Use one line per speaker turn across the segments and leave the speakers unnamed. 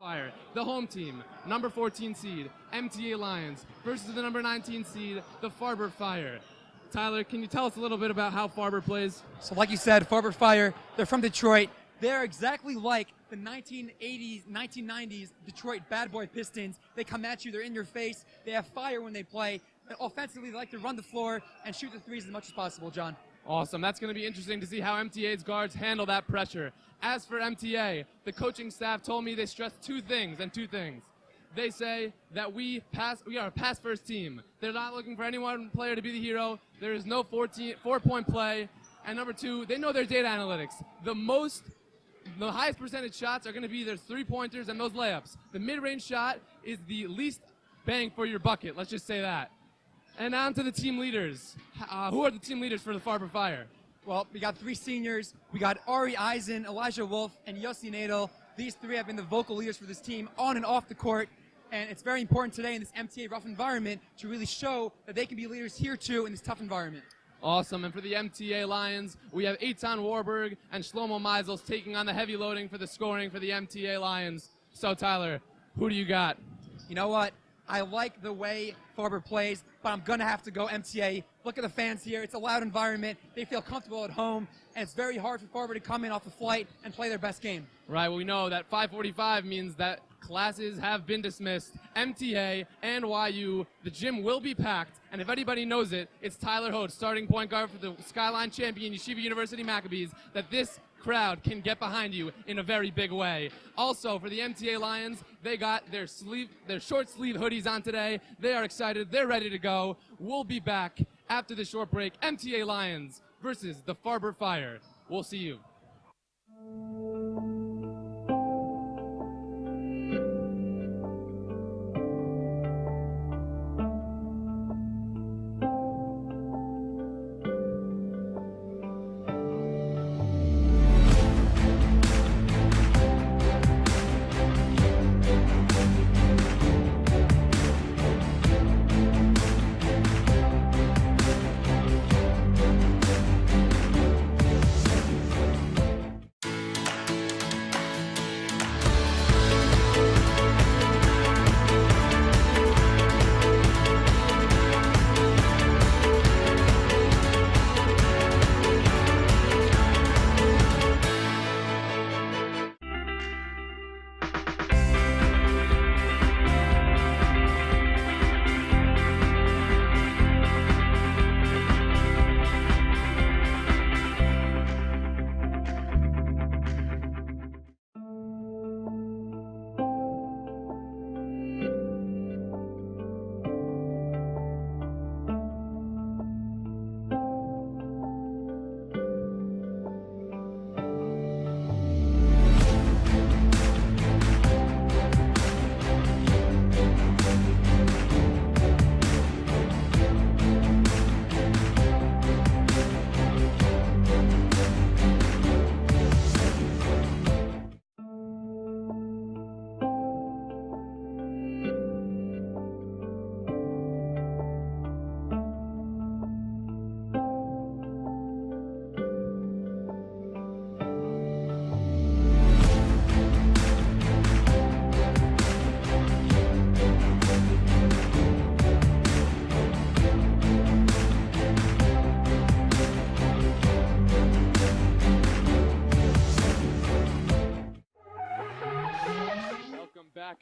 Fire, the home team, number 14 seed, MTA Lions, versus the number 19 seed, the Farber Fire. Tyler, can you tell us a little bit about how Farber plays?
So like you said, Farber Fire, they're from Detroit. They're exactly like the 1980s, 1990s Detroit bad boy Pistons. They come at you, they're in your face, they have fire when they play. And offensively, they like to run the floor and shoot the threes as much as possible, John.
Awesome. That's going to be interesting to see how MTA's guards handle that pressure. As for MTA, the coaching staff told me they stress two things. They say that we are a pass-first team. They're not looking for any one player to be the hero. There is no four-point play. And number two, they know their data analytics. The highest percentage shots are going to be their three-pointers and those layups. The mid-range shot is the least bang for your bucket. Let's just say that. And on to the team leaders. Who are the team leaders for the Farber Fire?
Well, we got three seniors. We got Ari Eisen, Elijah Wolf, and Yossi Nadel. These three have been the vocal leaders for this team on and off the court. And it's very important today in this MTA rough environment to really show that they can be leaders here too in this tough environment.
Awesome. And for the MTA Lions, we have Eitan Warburg and Shlomo Meisels taking on the heavy loading for the scoring for the MTA Lions. So, Tyler, who do you got?
You know what? I like the way Farber plays, but I'm going to have to go MTA. Look at the fans here. It's a loud environment. They feel comfortable at home, and it's very hard for Farber to come in off the flight and play their best game.
Right. Well, we know that 5:45 means that classes have been dismissed. MTA and YU, the gym will be packed, and if anybody knows it, it's Tyler Hote, starting point guard for the Skyline champion Yeshiva University Maccabees, that this crowd can get behind you in a very big way. Also, for the MTA Lions, they got their short sleeve hoodies on today. They are excited. They're ready to go. We'll be back after the short break. MTA Lions versus the Farber Fire. We'll see you.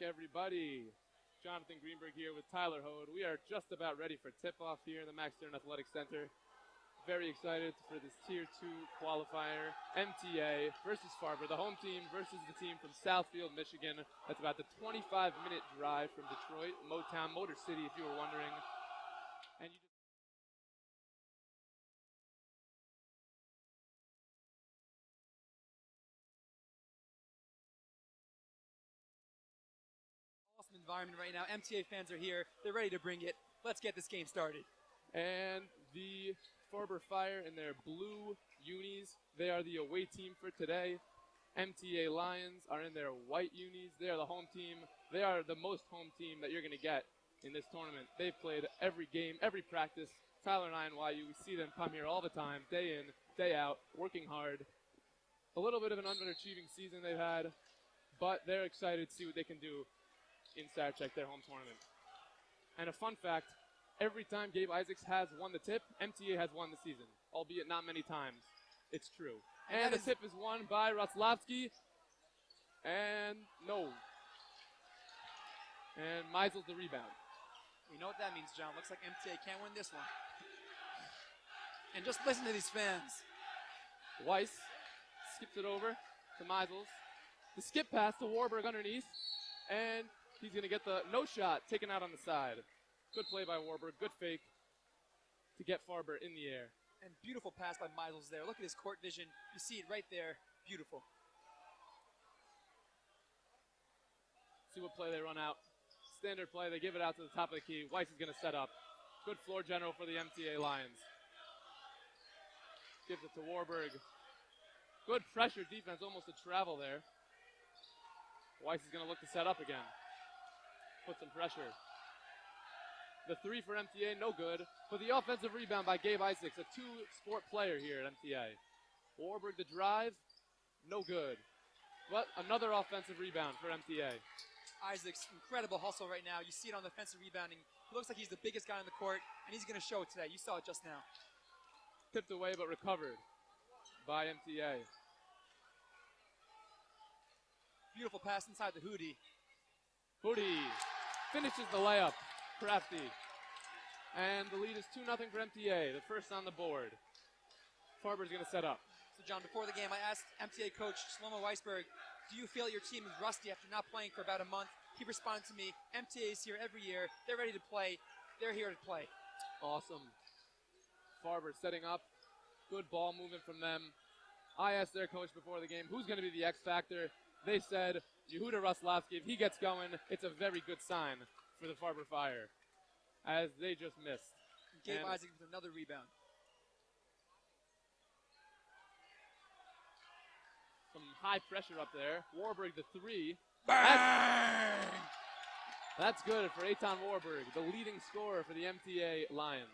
Everybody, Jonathan Greenberg here with Tyler Hote. We are just about ready for tip-off here in the Max Stern Athletic Center. Very excited for this Tier 2 qualifier, MTA versus Farber, the home team versus the team from Southfield, Michigan. That's about the 25-minute drive from Detroit, Motown, Motor City, if you were wondering. And you
environment right now. MTA fans are here. They're ready to bring it. Let's get this game started.
And the Farber Fire in their blue unis, they are the away team for today. MTA Lions are in their white unis. They are the home team. They are the most home team that you're going to get in this tournament. They've played every game, every practice. Tyler and I and YU, we see them come here all the time, day in, day out, working hard. A little bit of an underachieving season they've had, but they're excited to see what they can do in Sarachek, their home tournament. And a fun fact, every time Gabe Isaacs has won the tip, MTA has won the season, albeit not many times. It's true. And the tip is won by Roslavsky. And no. And Meisel's the rebound.
You know what that means, John. Looks like MTA can't win this one. And just listen to these fans.
Weiss skips it over to Meisels. The skip pass to Warburg underneath. And he's going to get the no shot taken out on the side. Good play by Warburg. Good fake to get Farber in the air.
And beautiful pass by Meisels there. Look at his court vision. You see it right there. Beautiful.
See what play they run out. Standard play. They give it out to the top of the key. Weiss is going to set up. Good floor general for the MTA Lions. Gives it to Warburg. Good pressure defense. Almost a travel there. Weiss is going to look to set up again. Put some pressure. The three for MTA, no good. But the offensive rebound by Gabe Isaacs, a two-sport player here at MTA. Warburg the drive, no good. But another offensive rebound for MTA.
Isaacs, incredible hustle right now. You see it on the offensive rebounding. He looks like he's the biggest guy on the court, and he's going to show it today. You saw it just now.
Tipped away but recovered by MTA.
Beautiful pass inside the Hootie.
Hootie finishes the layup. Crafty. And the lead is 2-0 for MTA, the first on the board. Farber's going to set up.
So, John, before the game, I asked MTA coach Shlomo Weisberg, do you feel your team is rusty after not playing for about a month? He responded to me, MTA is here every year. They're ready to play. They're here to play.
Awesome. Farber setting up. Good ball movement from them. I asked their coach before the game, who's going to be the X factor? They said, Yehuda Roslavsky. If he gets going, it's a very good sign for the Farber Fire, as they just missed.
Gabe Isaacs with another rebound.
Some high pressure up there. Warburg the three.
Bang!
That's good for Eitan Warburg, the leading scorer for the MTA Lions.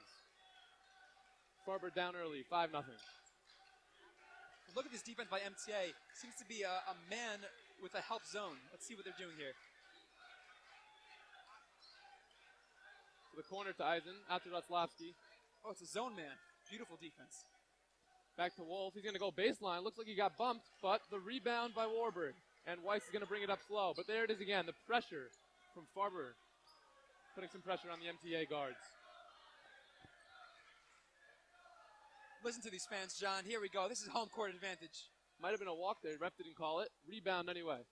Farber down early, 5-0.
Look at this defense by MTA. Seems to be a man with a help zone. Let's see what they're doing here.
The corner to Eisen, out to Roslavsky.
Oh, it's a zone man. Beautiful defense.
Back to Wolf. He's going to go baseline. Looks like he got bumped, but the rebound by Warburg. And Weiss is going to bring it up slow. But there it is again, the pressure from Farber. Putting some pressure on the MTA guards.
Listen to these fans, John. Here we go. This is home court advantage.
Might have been a walk there. Ref didn't call it. Rebound anyway.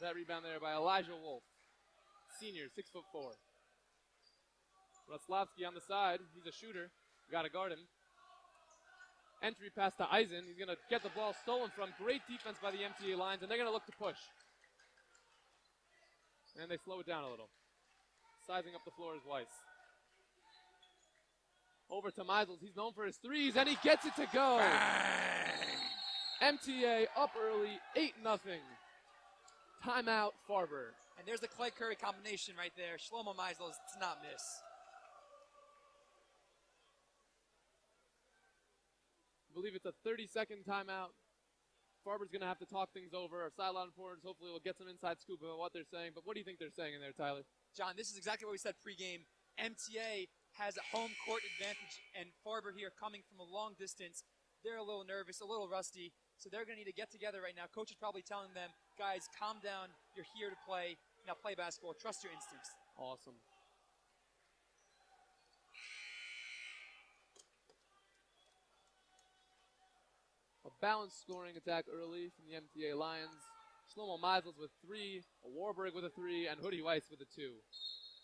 That rebound there by Elijah Wolf. Senior, 6'4". Roslavsky on the side. He's a shooter. Got to guard him. Entry pass to Eisen. He's going to get the ball stolen from. Great defense by the MTA Lions, and they're going to look to push. And they slow it down a little. Sizing up the floor is Weiss. Over to Meisels. He's known for his threes, and he gets it to go. Bang! MTA up early, 8-0. Timeout, Farber.
And there's the Clay Curry combination right there. Shlomo Meisels does not miss.
I believe it's a 30-second timeout. Farber's going to have to talk things over. Our sideline reporters hopefully will get some inside scoop about what they're saying. But what do you think they're saying in there, Tyler?
John, this is exactly what we said pregame. MTA has a home court advantage, and Farber here coming from a long distance. They're a little nervous, a little rusty, so they're going to need to get together right now. Coach is probably telling them, guys, calm down. You're here to play. Now play basketball. Trust your instincts.
Awesome. A balanced scoring attack early from the MTA Lions. Shlomo Meisels with 3, Warburg with a 3, and Hootie Weiss with a 2.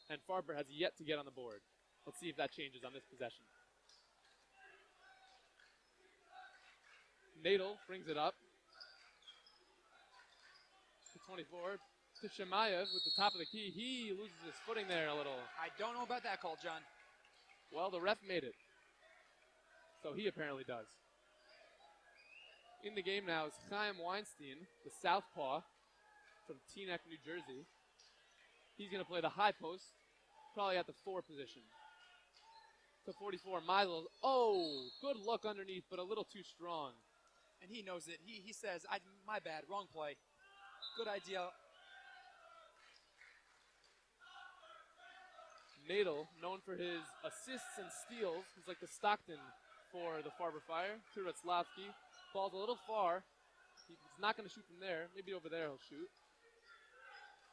And Farber has yet to get on the board. Let's see if that changes on this possession. Nadel brings it up to 24. To Shemaev with the top of the key. He loses his footing there a little.
I don't know about that call, John.
Well, the ref made it. So he apparently does. In the game now is Chaim Weinstein, the southpaw from Teaneck, New Jersey. He's going to play the high post, probably at the 4 position. to 44. Miles. Oh, good look underneath, but a little too strong.
And he knows it. He says, my bad, wrong play. Good idea.
Nadel, known for his assists and steals. He's like the Stockton for the Farber Fire. To Ratzlavsky. Ball's a little far. He's not going to shoot from there. Maybe over there he'll shoot.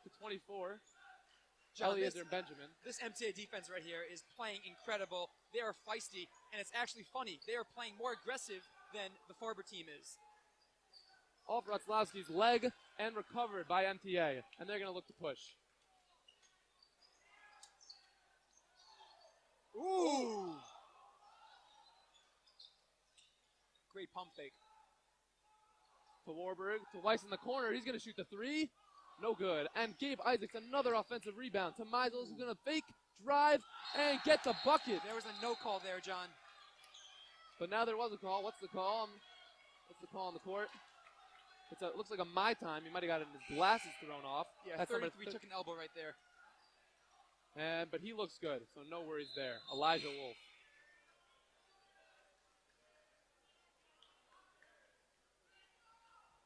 To 24.
John,
Eliezer Benjamin.
This MTA defense right here is playing incredible. They are feisty, and it's actually funny. They are playing more aggressive than the Farber team is.
Off Ratzlavsky's leg and recovered by MTA. And they're going to look to push.
Ooh! Great pump fake.
To Warburg, to Weiss in the corner. He's going to shoot the three. No good. And Gabe Isaacs, another offensive rebound. To Meisels, who's going to fake, drive, and get the bucket.
There was a no call there, John.
But now there was a call. What's the call? What's the call on the court? It looks like a my time. He might have gotten his glasses thrown off.
Yeah, 33 took an elbow right there.
But he looks good, so no worries there. Elijah Wolf.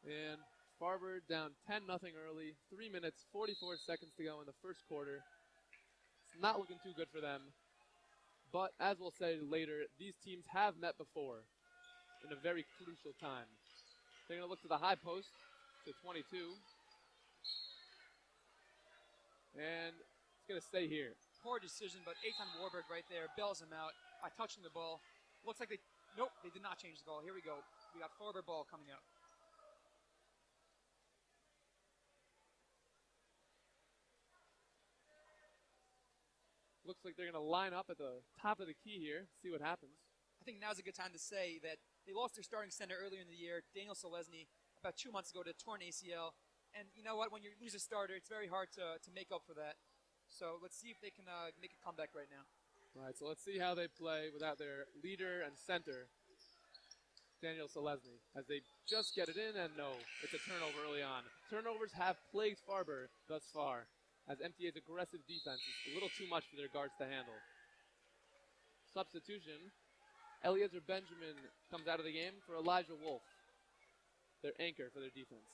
And Farber down 10-0 early. 3 minutes, 44 seconds to go in the first quarter. It's not looking too good for them. But as we'll say later, these teams have met before in a very crucial time. They're going to look to the high post to 22. And it's going to stay here.
Poor decision, but Eitan Warburg right there bails him out by touching the ball. Looks like nope, they did not change the ball. Here we go. We got Farber ball coming out.
Looks like they're going to line up at the top of the key here, see what happens.
I think now's a good time to say that they lost their starting center earlier in the year, Daniel Selesny, about 2 months ago to torn ACL. And you know what? When you lose a starter, it's very hard to make up for that. So let's see if they can make a comeback right now.
All right, so let's see how they play without their leader and center, Daniel Selesny, as they just get it in, and no, it's a turnover early on. Turnovers have plagued Farber thus far, as MTA's aggressive defense is a little too much for their guards to handle. Substitution, Eliezer Benjamin comes out of the game for Elijah Wolf, their anchor for their defense.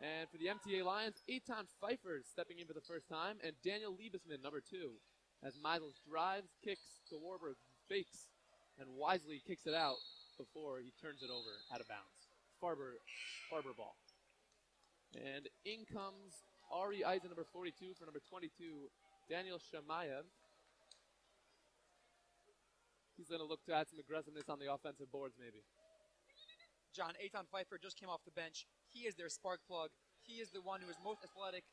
And for the MTA Lions, Eitan Pfeiffer stepping in for the first time, and Daniel Liebesman, number 2, as Meisels drives, kicks to Warburg, fakes, and wisely kicks it out before he turns it over out of bounds. Farber ball. And in comes Ari Eisen, number 42, for number 22, Daniel Shamayev. He's going to look to add some aggressiveness on the offensive boards, maybe.
John, Eitan Pfeiffer just came off the bench. He is their spark plug. He is the one who is most athletic.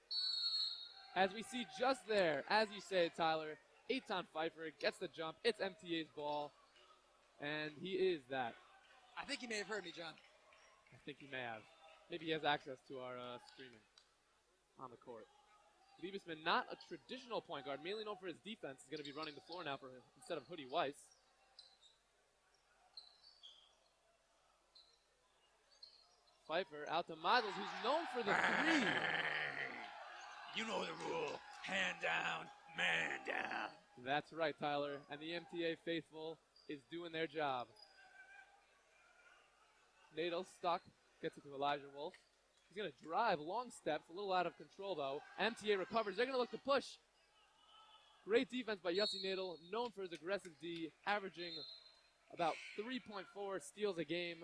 As we see just there, as you say, Tyler, Eitan Pfeiffer gets the jump. It's MTA's ball, and he is that.
I think he may have heard me, John.
I think he may have. Maybe he has access to our streaming on the court. Liebesman, not a traditional point guard, mainly known for his defense, is going to be running the floor now for him instead of Hoodie Weiss. Pfeiffer out to Meisels, who's known for the three.
You know the rule. Hand down, man down.
That's right, Tyler. And the MTA faithful is doing their job. Nadel stuck. Gets it to Elijah Wolf. He's going to drive long steps, a little out of control, though. MTA recovers. They're going to look to push. Great defense by Yossi Nadel, known for his aggressive D, averaging about 3.4 steals a game.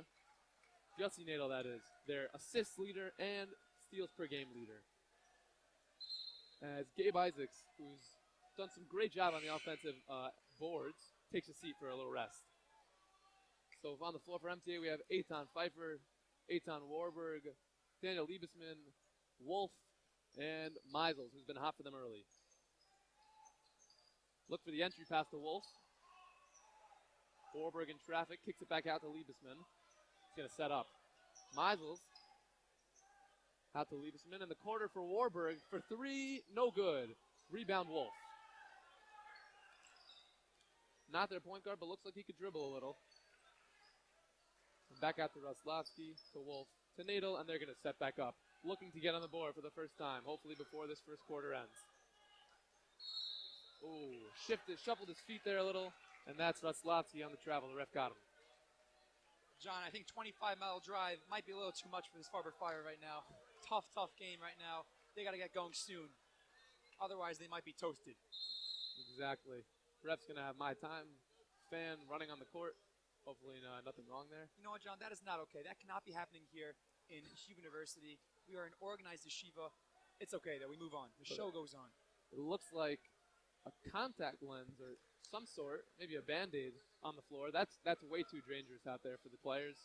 Yossi Nadel, that is. Their assists leader and steals per game leader. As Gabe Isaacs, who's done some great job on the offensive boards, takes a seat for a little rest. So on the floor for MTA, we have Eitan Pfeiffer, Eitan Warburg, Daniel Liebesman, Wolf, and Meisels, who's been hot for them early. Look for the entry pass to Wolf. Warburg in traffic, kicks it back out to Liebesman. He's going to set up. Meisels out to Liebesman in the corner for Warburg for three, no good. Rebound Wolf. Not their point guard, but looks like he could dribble a little. And back out to Roslavsky, to Wolf, to Nadel, and they're going to set back up. Looking to get on the board for the first time, hopefully before this first quarter ends. Ooh, shuffled his feet there a little. And that's Roslavsky on the travel. The ref got him.
John, I think 25-mile drive might be a little too much for this Farber Fire right now. Tough game right now. They got to get going soon. Otherwise, they might be toasted.
Exactly. Ref's going to have my time. Fan running on the court. Hopefully nothing wrong there.
You know what, John? That is not okay. That cannot be happening here in Yeshiva University. We are an organized yeshiva. It's okay, though. We move on. The show goes on.
It looks like a contact lens or some sort, maybe a Band-Aid on the floor. That's way too dangerous out there for the players.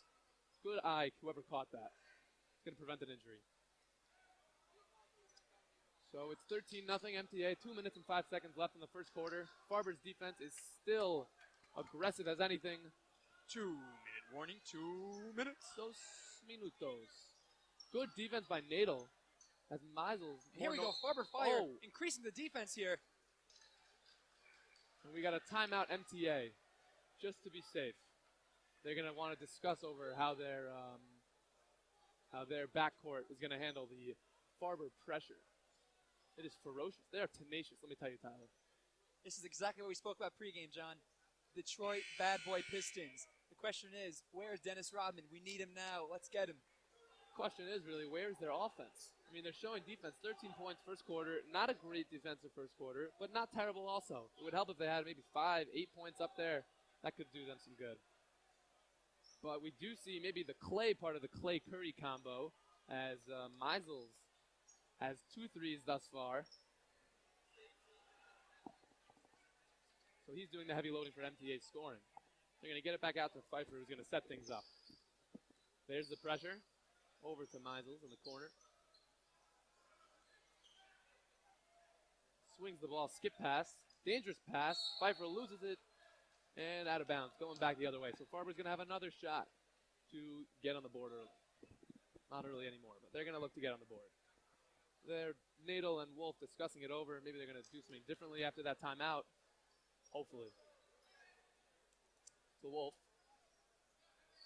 Good eye, whoever caught that. It's going to prevent an injury. So it's 13-0 MTA, 2 minutes and 5 seconds left in the first quarter. Farber's defense is still aggressive as anything.
2-minute warning, 2 minutes.
Dos minutos. Good defense by Nadel as Meisels.
Here we go, Farber Fire increasing the defense here.
And we got a timeout MTA, just to be safe. They're going to want to discuss over how their backcourt is going to handle the Farber pressure. It is ferocious. They are tenacious, let me tell you, Tyler.
This is exactly what we spoke about pregame, John. Detroit bad boy Pistons. The question is, where's Dennis Rodman? We need him now. Let's get him.
Question is really, where's their offense? I mean, they're showing defense, 13 points first quarter. Not a great defensive first quarter, but not terrible also. It would help if they had maybe 5, 8 points up there. That could do them some good. But we do see maybe the Clay part of the Clay-Curry combo as Meisels has 2 threes thus far. So he's doing the heavy loading for MTA scoring. They're going to get it back out to Pfeiffer, who's going to set things up. There's the pressure. Over to Meisels in the corner. Swings the ball, skip pass. Dangerous pass. Pfeiffer loses it. And out of bounds, going back the other way. So Farber's going to have another shot to get on the board early. Not early anymore, but they're going to look to get on the board. They're Nadel and Wolf discussing it over. Maybe they're going to do something differently after that timeout. Hopefully. To Wolf.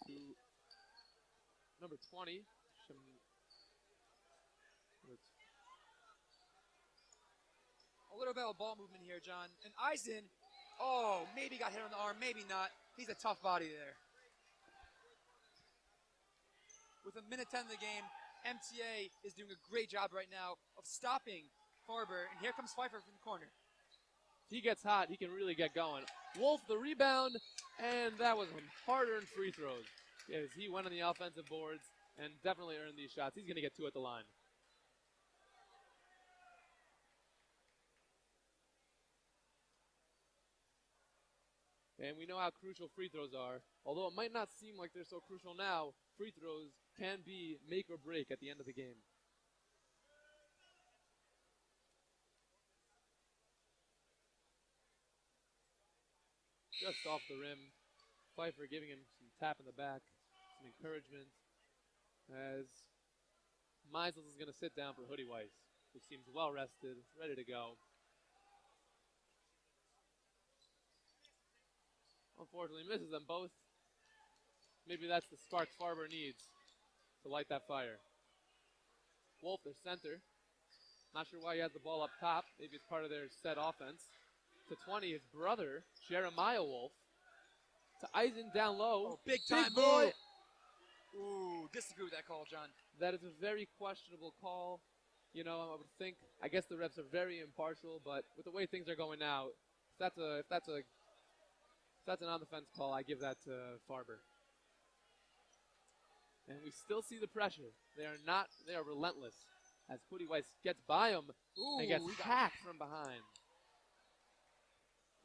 To number 20.
A little bit of ball movement here, John. And Eisen, maybe got hit on the arm, maybe not. He's a tough body there. With a minute 10 in the game, MTA is doing a great job right now of stopping Farber. And here comes Pfeiffer from the corner.
He gets hot, he can really get going. Wolf the rebound, and that was some hard-earned free throws. Yes, he went on the offensive boards and definitely earned these shots. He's going to get 2 at the line. And we know how crucial free throws are. Although it might not seem like they're so crucial now, free throws can be make or break at the end of the game. Just off the rim. Pfeiffer giving him some tap in the back, some encouragement. As Meisels is going to sit down for Hoodie Weiss, who seems well rested, ready to go. Unfortunately, misses them both. Maybe that's the spark Farber needs to light that fire. Wolf, their center. Not sure why he has the ball up top. Maybe it's part of their set offense. To 20, his brother, Jeremiah Wolf. To Eisen down low.
Big time
boy.
Ooh, disagree with that call, John.
That is a very questionable call. You know, I would think, I guess the refs are very impartial, but with the way things are going now, if that's an on-the-fence call, I give that to Farber. And we still see the pressure. They are relentless. As Hoodie Weiss gets by him and gets hacked from behind.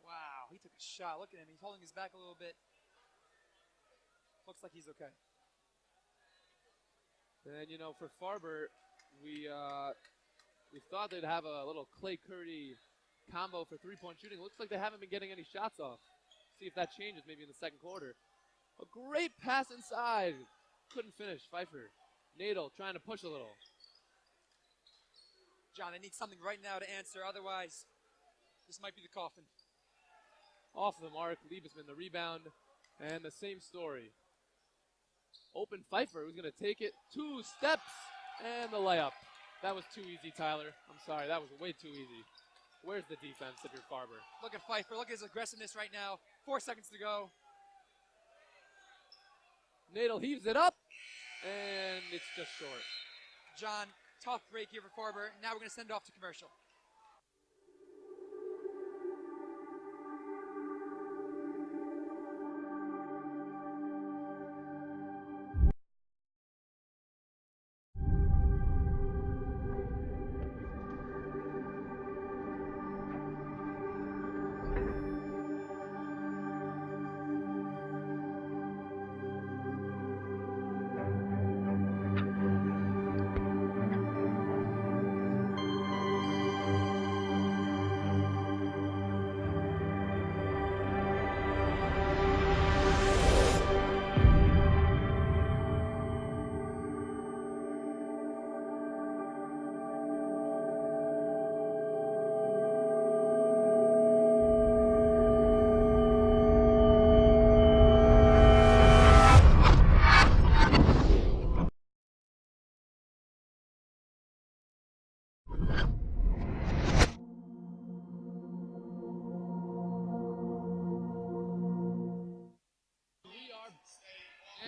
Wow, he took a shot. Look at him. He's holding his back a little bit. Looks like he's okay.
And, you know, for Farber, we thought they'd have a little Clay-Curry combo for three-point shooting. Looks like they haven't been getting any shots off. See if that changes maybe in the second quarter. A great pass inside. Couldn't finish. Pfeiffer. Nadel trying to push a little.
John, they need something right now to answer. Otherwise, this might be the coffin.
Off the mark. Liebesman the rebound. And the same story. Open Pfeiffer, who's going to take it. 2 steps. And the layup. That was too easy, Tyler. I'm sorry. That was way too easy. Where's the defense if you're Farber?
Look at Pfeiffer. Look at his aggressiveness right now. 4 seconds to go.
Nadel heaves it up, and it's just short.
John, tough break here for Farber. Now we're going to send it off to commercial.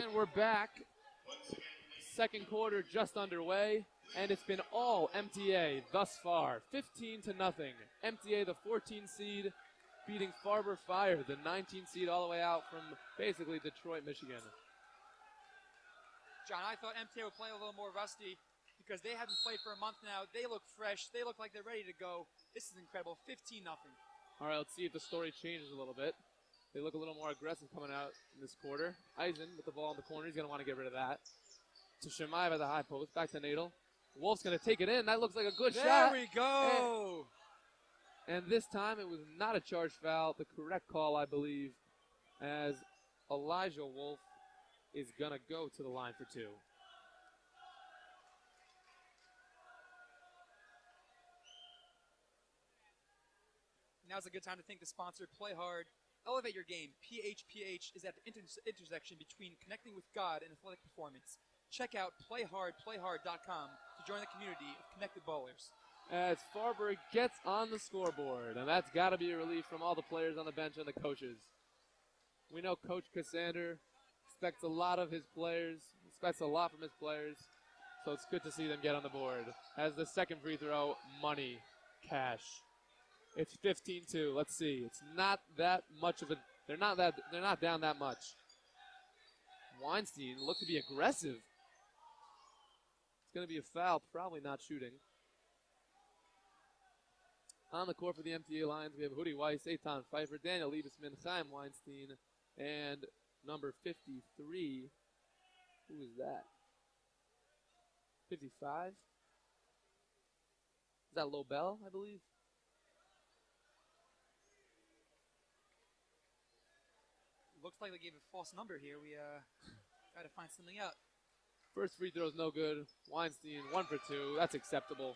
And we're back. Second quarter just underway, and it's been all MTA thus far, 15-0. MTA, the 14 seed, beating Farber Fire, the 19 seed, all the way out from basically Detroit, Michigan.
John, I thought MTA would play a little more rusty because they haven't played for a month now. They look fresh. They look like they're ready to go. This is incredible. 15-0.
All right, let's see if the story changes a little bit. They look a little more aggressive coming out in this quarter. Eisen with the ball in the corner. He's going to want to get rid of that. To Shemaev at the high post. Back to Nadel. Wolf's going to take it in. That looks like a good shot.
There we go.
And this time it was not a charge foul. The correct call, I believe, as Elijah Wolf is going to go to the line for two.
Now's a good time to thank the sponsor, Play Hard. Elevate your game. PHPH is at the intersection between connecting with God and athletic performance. Check out playhard.com to join the community of connected ballers.
As Farber gets on the scoreboard, and that's got to be a relief from all the players on the bench and the coaches. We know Coach Cassander expects a lot of his players, expects a lot from his players, so it's good to see them get on the board. As the second free throw, money, cash. It's 15-2. Let's see. It's not that much of a. They're not down that much. Weinstein looked to be aggressive. It's going to be a foul. Probably not shooting. On the court for the MTA Lions, we have Hoodie Weiss, Eitan Pfeiffer, Daniel Liebesman, Chaim Weinstein, and number 53. Who is that? 55. Is that Lobel, I believe?
Looks like they gave a false number here. We got to find something out.
First free throw is no good. Weinstein 1 for 2. That's acceptable.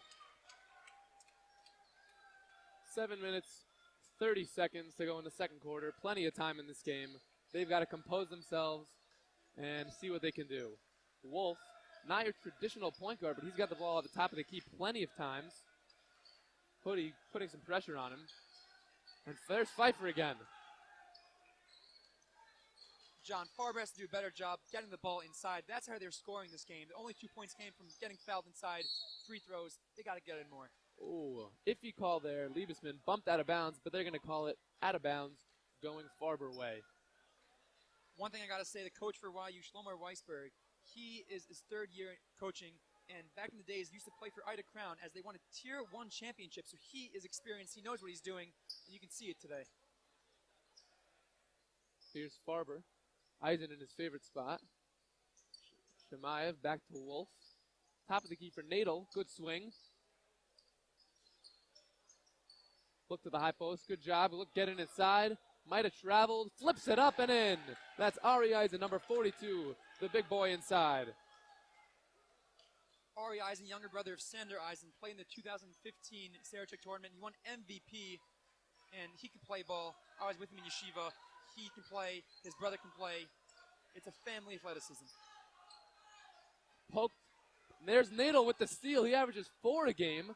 7 minutes, 30 seconds to go in the second quarter. Plenty of time in this game. They've got to compose themselves and see what they can do. Wolf, not your traditional point guard, but he's got the ball at the top of the key plenty of times. Hoodie putting some pressure on him. And there's Pfeiffer again.
John, Farber has to do a better job getting the ball inside. That's how they're scoring this game. The only 2 points came from getting fouled inside, free throws. They got to get in more.
Oh, iffy call there. Liebesman bumped out of bounds, but they're going to call it out of bounds going Farber way.
One thing I got to say, the coach for YU, Shlomo Weisberg, he is his third year coaching, and back in the days, used to play for Ida Crown as they won a Tier 1 championship, so he is experienced. He knows what he's doing, and you can see it today.
Here's Farber. Eisen in his favorite spot. Shemaev back to Wolf. Top of the key for Nadel. Good swing. Look to the high post. Good job. Look, getting inside. Might have traveled. Flips it up and in. That's Ari Eisen, number 42, the big boy inside.
Ari Eisen, younger brother of Sander Eisen, played in the 2015 Sarachek tournament. He won MVP, and he can play ball. I was with him in yeshiva. He can play. His brother can play. It's a family athleticism.
Poked. There's Nadel with the steal. He averages 4 a game.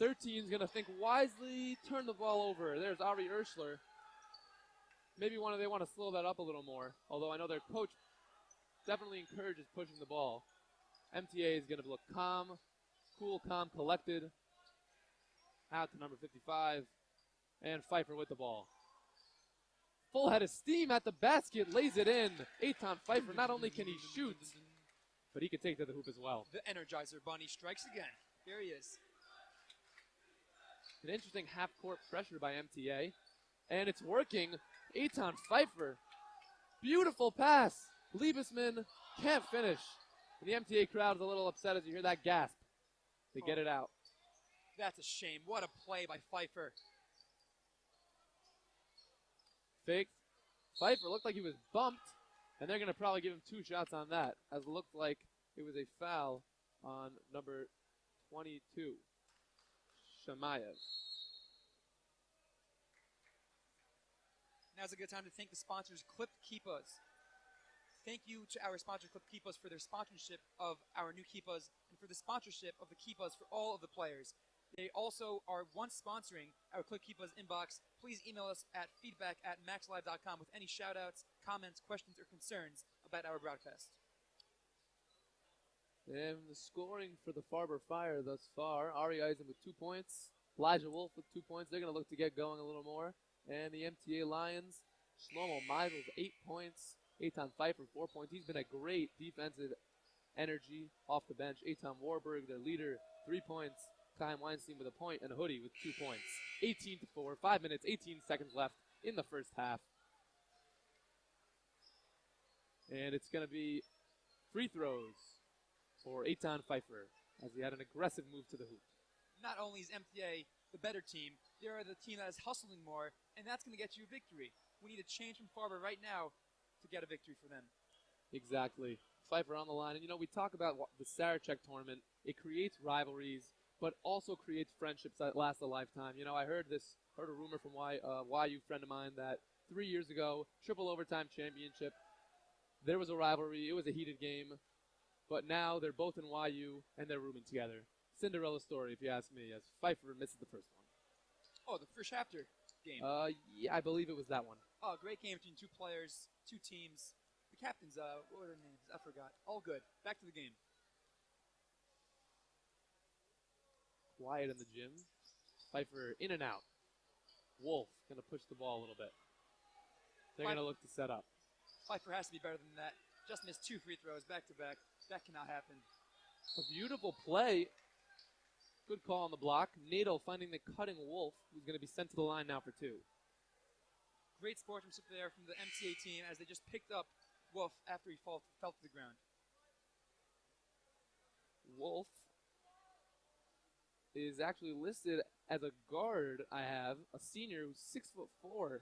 13 is going to think wisely, turn the ball over. There's Ari Urschler. Maybe they want to slow that up a little more, although I know their coach definitely encourages pushing the ball. MTA is going to look calm, cool, calm, collected. Out to number 55, and Pfeiffer with the ball. Full head of steam at the basket, lays it in. Eitan Pfeiffer, not only can he shoot, but he can take to the hoop as well.
The Energizer Bunny strikes again. Here he is.
An interesting half-court pressure by MTA, and it's working. Eitan Pfeiffer, beautiful pass. Liebesman can't finish. And the MTA crowd is a little upset as you hear that gasp. They get it out.
That's a shame. What a play by Pfeiffer.
Fake. Pfeiffer looked like he was bumped, and they're going to probably give him 2 shots on that, as it looked like it was a foul on number 22, Shamayev.
Now's a good time to thank the sponsors, Clip Keepas. Thank you to our sponsor, Clip Keepas, for their sponsorship of our new Keepas and for the sponsorship of the Keepas for all of the players. They also are once sponsoring our Clip Keepas inbox. Please email us at feedback@maxlive.com with any shout-outs, comments, questions, or concerns about our broadcast.
And the scoring for the Farber Fire thus far, Ari Eisen with 2 points, Elijah Wolf with 2 points. They're going to look to get going a little more. And the MTA Lions, Shlomo Meisels, 8 points. Eitan Pfeiffer, 4 points. He's been a great defensive energy off the bench. Eitan Warburg, their leader, 3 points. Chaim Weinstein with a point, and Hoodie with 2 points. 18-4, 5 minutes, 18 seconds left in the first half. And it's going to be free throws for Eitan Pfeiffer as he had an aggressive move to the hoop.
Not only is MTA the better team, they are the team that is hustling more, and that's going to get you a victory. We need a change from Farber right now to get a victory for them.
Exactly. Pfeiffer on the line. And, we talk about the Sarachek tournament. It creates rivalries, but also creates friendships that last a lifetime. I heard a rumor from YU friend of mine that 3 years ago, triple overtime championship, there was a rivalry. It was a heated game. But now they're both in YU, and they're rooming together. Cinderella story, if you ask me, as Pfeiffer misses the first one.
Oh, the first chapter game.
Yeah, I believe it was that one.
Oh, great game between 2 players, 2 teams. The captains, what were their names? I forgot. All good. Back to the game.
Quiet in the gym. Pfeiffer in and out. Wolf going to push the ball a little bit. They're going to look to set up.
Pfeiffer has to be better than that. Just missed 2 free throws back to back. That cannot happen.
A beautiful play. Good call on the block. Nato finding the cutting Wolf, who's going to be sent to the line now for 2.
Great sportsmanship there from the MTA team as they just picked up Wolf after he fell to the ground.
Wolf is actually listed as a guard, a senior who's 6'4".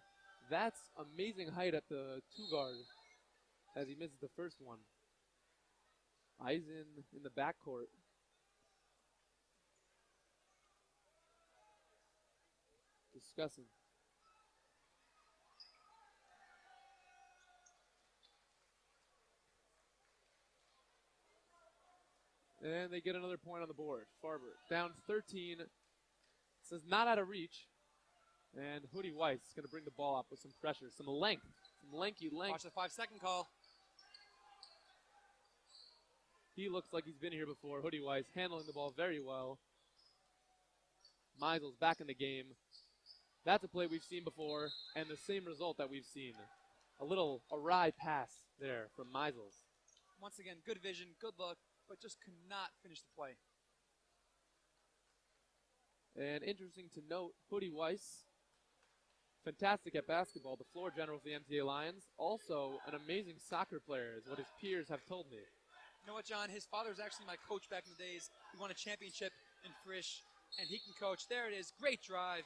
That's amazing height at the 2 guard as he misses the first one. Eisen in the backcourt. Discussing. And they get another point on the board. Farber down 13. Says not out of reach. And Hoodie Weiss is going to bring the ball up with some pressure, some length, some lanky length.
Watch the 5-second call.
He looks like he's been here before. Hoodie Weiss handling the ball very well. Meisels back in the game. That's a play we've seen before, and the same result that we've seen. A little awry pass there from Meisels.
Once again, good vision, good look, but just could not finish the play.
And interesting to note, Hoodie Weiss, fantastic at basketball, the floor general for the MTA Lions. Also an amazing soccer player is what his peers have told me.
You know what, John? His father was actually my coach back in the days. He won a championship in Frisch, and he can coach. There it is. Great drive.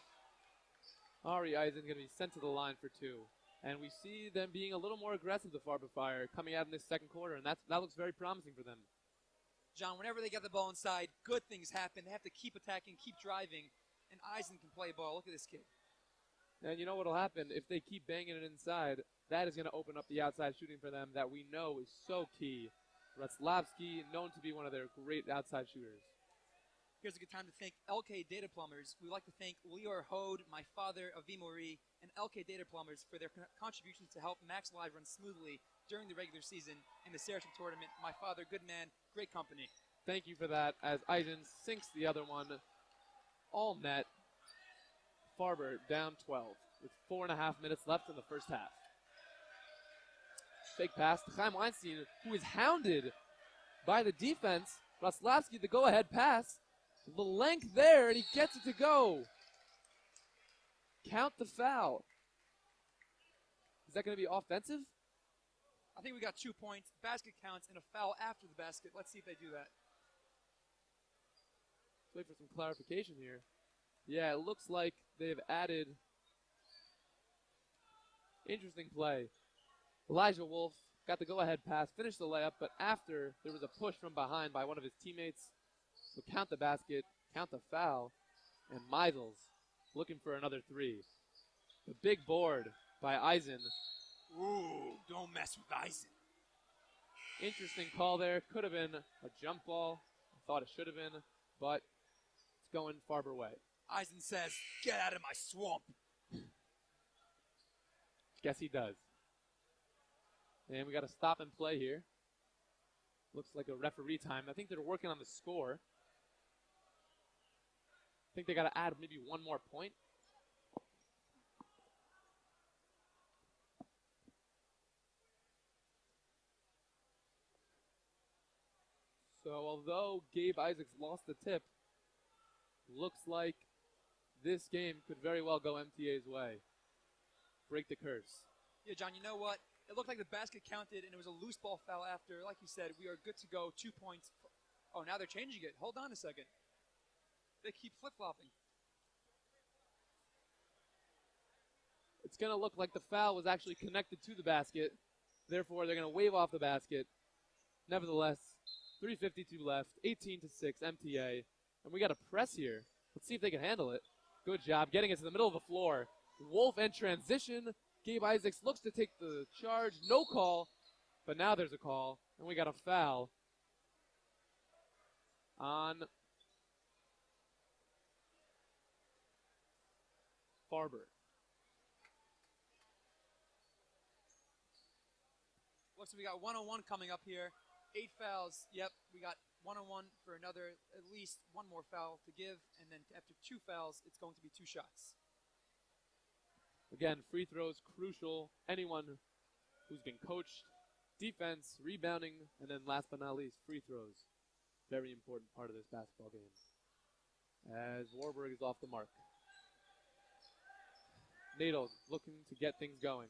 Ari Eisen going to be sent to the line for 2. And we see them being a little more aggressive, the Farber Fire, coming out in this second quarter, and that looks very promising for them.
John, whenever they get the ball inside, good things happen. They have to keep attacking, keep driving, and Eisen can play ball. Look at this kid.
And you know what will happen? If they keep banging it inside, that is going to open up the outside shooting for them that we know is so key. Ratzlavsky, known to be one of their great outside shooters.
Here's a good time to thank LK Data Plumbers. We'd like to thank Lior Hode, my father of Vimori, and LK Data Plumbers for their contributions to help Max Live run smoothly during the regular season and the Saracen tournament. My father, good man, great company.
Thank you for that, as Eisen sinks the other one. All net. Farber down 12 with 4.5 minutes left in the first half. Fake pass to Chaim Weinstein, who is hounded by the defense. Roslavsky, the go-ahead pass. The length there, and he gets it to go. Count the foul. Is that going to be offensive?
I think we got 2 points. Basket counts and a foul after the basket. Let's see if they do that.
Let's wait for some clarification here. Yeah, it looks like they've added. Interesting play. Elijah Wolf got the go-ahead pass, finished the layup, but after there was a push from behind by one of his teammates. So count the basket, count the foul, and Meisels looking for another three. The big board by Eisen.
Ooh, don't mess with Eisen.
Interesting call there. Could have been a jump ball. I thought it should have been, but it's going Farber way.
Eisen says, "Get out of my swamp."
Guess he does. And we got a stop and play here. Looks like a referee time. I think they're working on the score. I think they got to add maybe one more point. So although Gabe Isaacs lost the tip, looks like this game could very well go MTA's way. Break the curse.
Yeah, John, you know what? It looked like the basket counted, and it was a loose ball foul after. Like you said, we are good to go. 2 points. Oh, now they're changing it. Hold on a second. They keep flip-flopping.
It's going to look like the foul was actually connected to the basket. Therefore, they're going to wave off the basket. Nevertheless, 3:52 left, 18-6 MTA. And we got a press here. Let's see if they can handle it. Good job getting it to the middle of the floor. Wolf in transition. Gabe Isaacs looks to take the charge. No call. But now there's a call. And we got a foul on Farber.
Looks like we got 101 coming up here. 8 fouls. Yep, we got 101 for another, at least one more foul to give. And then after 2 fouls, it's going to be 2 shots.
Again, free throws crucial. Anyone who's been coached, defense, rebounding, and then last but not least, free throws. Very important part of this basketball game. As Warburg is off the mark. Nadel looking to get things going.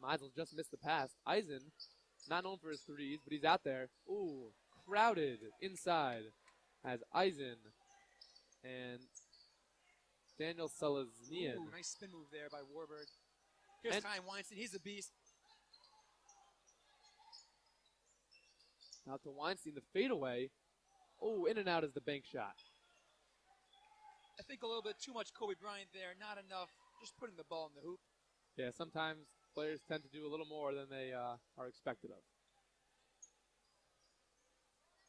Meisel just missed the pass. Eisen, not known for his threes, but he's out there. Ooh, crowded inside as Eisen and Daniel Selaznian.
Ooh, nice spin move there by Warburg. Here's Chaim Weinstein. He's a beast.
Out to Weinstein, the fadeaway. Oh, in and out is the bank shot.
I think a little bit too much Kobe Bryant there. Not enough. Just putting the ball in the hoop.
Yeah, sometimes players tend to do a little more than they are expected of.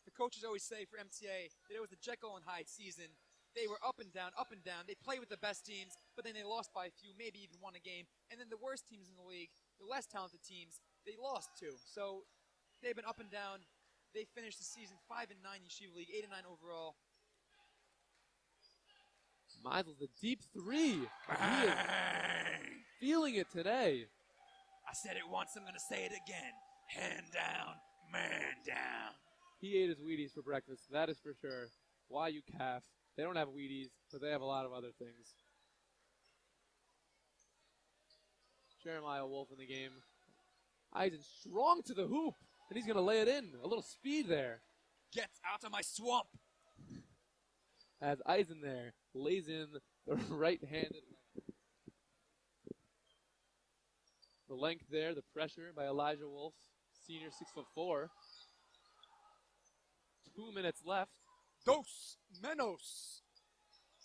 The coaches always say for MTA that it was the Jekyll and Hyde season. They were up and down, up and down. They played with the best teams, but then they lost by a few, maybe even won a game. And then the worst teams in the league, the less talented teams, they lost to. So they've been up and down. They finished the season 5-9 Yeshiva League, 8-9 overall.
Meisel's the deep three. He is feeling it today.
I said it once, I'm going to say it again. Hand down, man down.
He ate his Wheaties for breakfast, that is for sure. Why, you calf? They don't have Wheaties, but they have a lot of other things. Jeremiah Wolf in the game. Eisen strong to the hoop, and he's going to lay it in. A little speed there.
Get out of my swamp.
As Eisen there lays in the right-handed. The length there, the pressure by Elijah Wolf, senior 6'4". 2 minutes left.
Dos menos.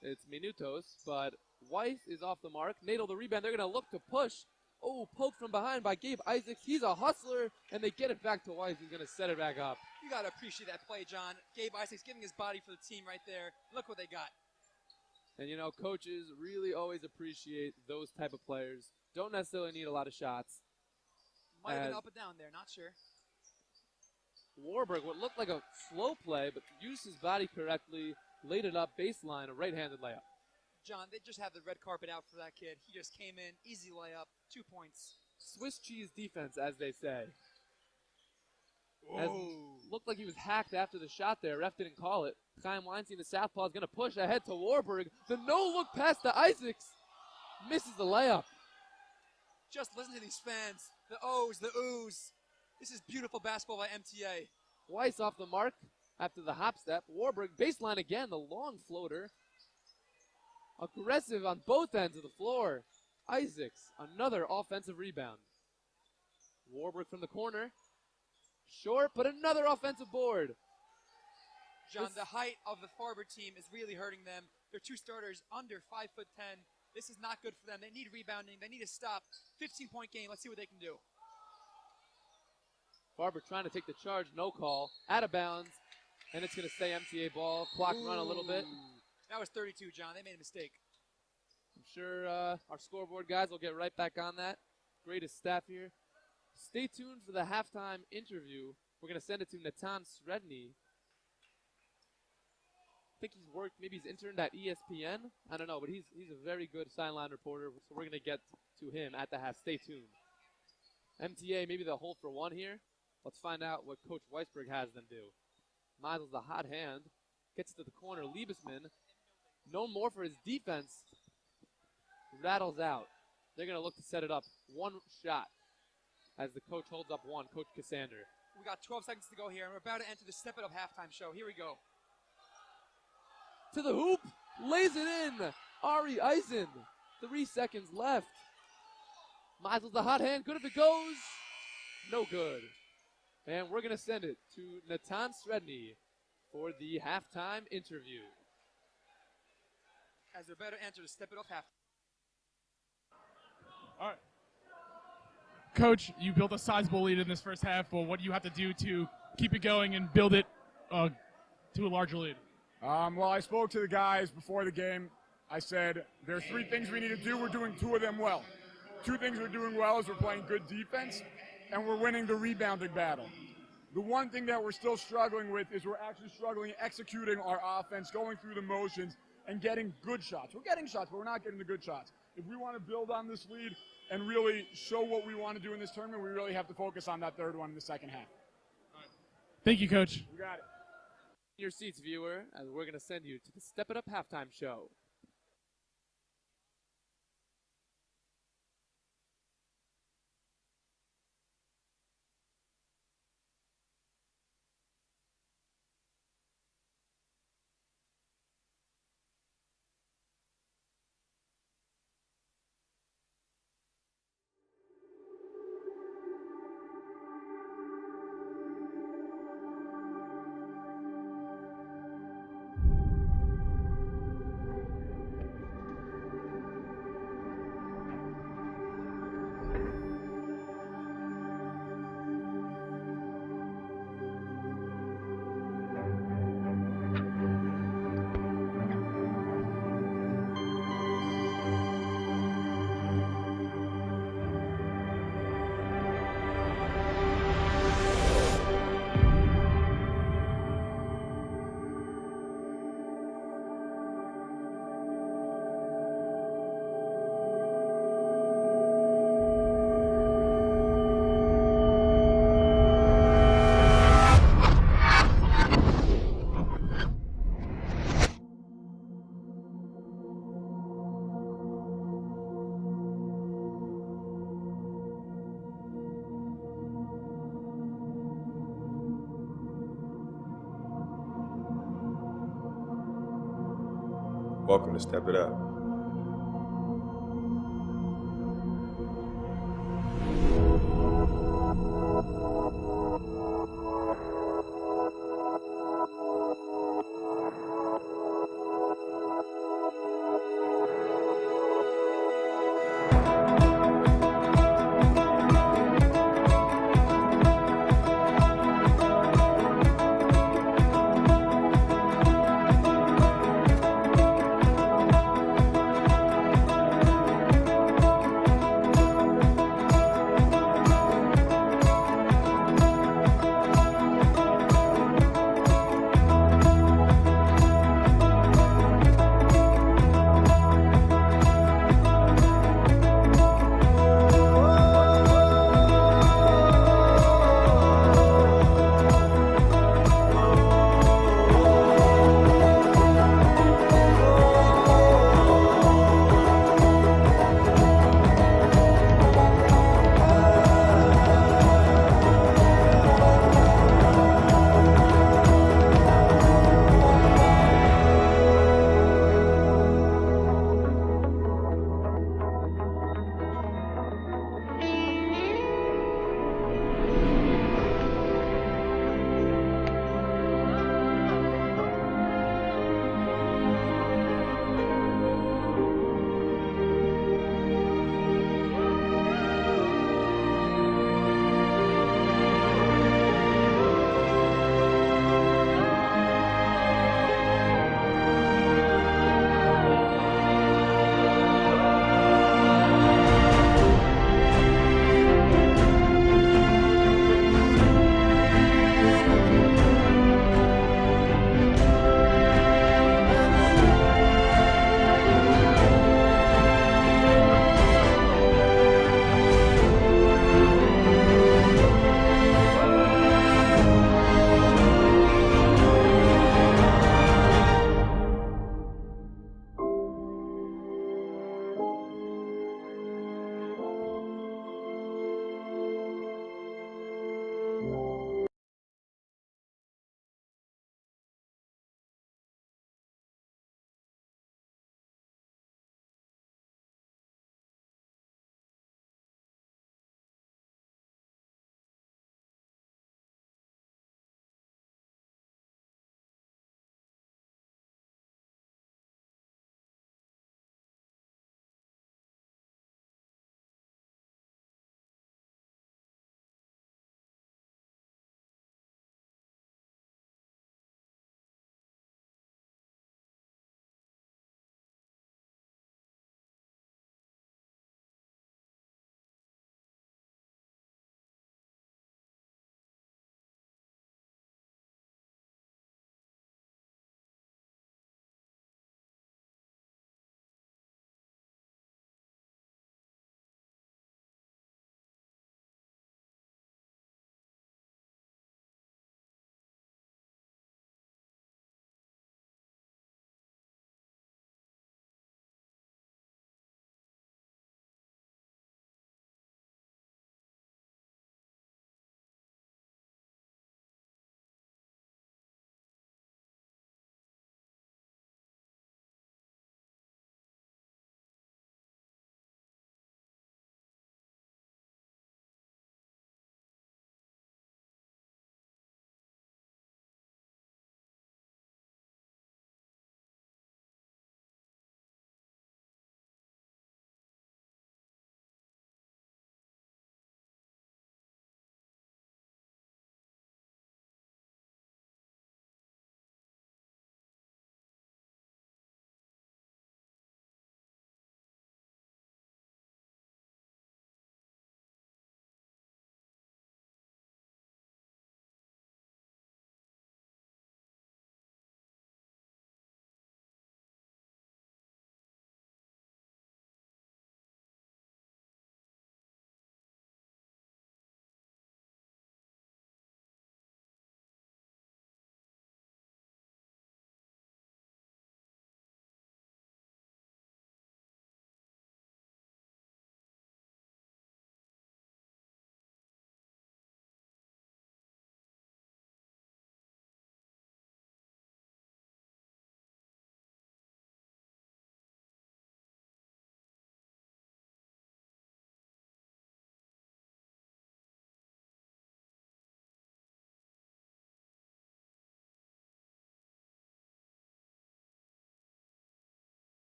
It's minutos, but Weiss is off the mark. Nadel the rebound. They're going to look to push. Oh, poked from behind by Gabe Isaacs. He's a hustler, and they get it back to Weiss, who's going to set it back up.
You got to appreciate that play, John. Gabe Isaacs giving his body for the team right there. Look what they got.
And, you know, coaches really always appreciate those type of players. Don't necessarily need a lot of shots.
Might have been up and down there, not sure.
Warburg, what looked like a slow play, but used his body correctly, laid it up baseline, a right-handed layup.
John, they just have the red carpet out for that kid. He just came in, easy layup, 2 points.
Swiss cheese defense, as they say. As looked like he was hacked after the shot there. Ref didn't call it. Chaim Weinstein, the southpaw, is going to push ahead to Warburg. The no-look pass to Isaacs. Misses the layup.
Just listen to these fans. The O's, the oohs. This is beautiful basketball by MTA.
Weiss off the mark after the hop step. Warburg baseline again, the long floater. Aggressive on both ends of the floor. Isaacs, another offensive rebound. Warburg from the corner. Short, but another offensive board.
John, the height of the Farber team is really hurting them. Their 2 starters under 5'10". This is not good for them. They need rebounding. They need to stop. 15-point game. Let's see what they can do.
Farber trying to take the charge, no call. Out of bounds, and it's going to stay MTA ball. Clock run a little bit.
That was 32, John. They made a mistake.
I'm sure our scoreboard guys will get right back on that. Greatest staff here. Stay tuned for the halftime interview. We're going to send it to Natan Sredny. I think he's worked, maybe he's interned at ESPN. I don't know, but he's a very good sideline reporter, so we're going to get to him at the half. Stay tuned. MTA, maybe they'll hold for one here. Let's find out what Coach Weisberg has them do. Meisel's the hot hand. Gets to the corner. Liebesman, known more for his defense, rattles out. They're going to look to set it up. One shot as the coach holds up one, Coach Cassander.
We got 12 seconds to go here, and we're about to enter the Step It Up halftime show. Here we go.
To the hoop. Lays it in. Ari Eisen. 3 seconds left. Meisel's the hot hand. Good if it goes. No good. And we're going to send it to Natan Sredny for the halftime interview.
As they're about to enter the Step It Up halftime.
All right. Coach, you built a sizable lead in this first half. Well, what do you have to do to keep it going and build it to a larger lead?
Well, I spoke to the guys before the game. I said, there are 3 things we need to do. We're doing 2 of them well. 2 things we're doing well is we're playing good defense, and we're winning the rebounding battle. The one thing that we're still struggling with is we're actually struggling executing our offense, going through the motions, and getting good shots. We're getting shots, but we're not getting the good shots. If we want to build on this lead and really show what we want to do in this tournament, we really have to focus on that third one in the second half.
Thank you, Coach.
You got it.
Your seats, viewer, as we're going to send you to the Step It Up halftime show.
Welcome to Step It Up.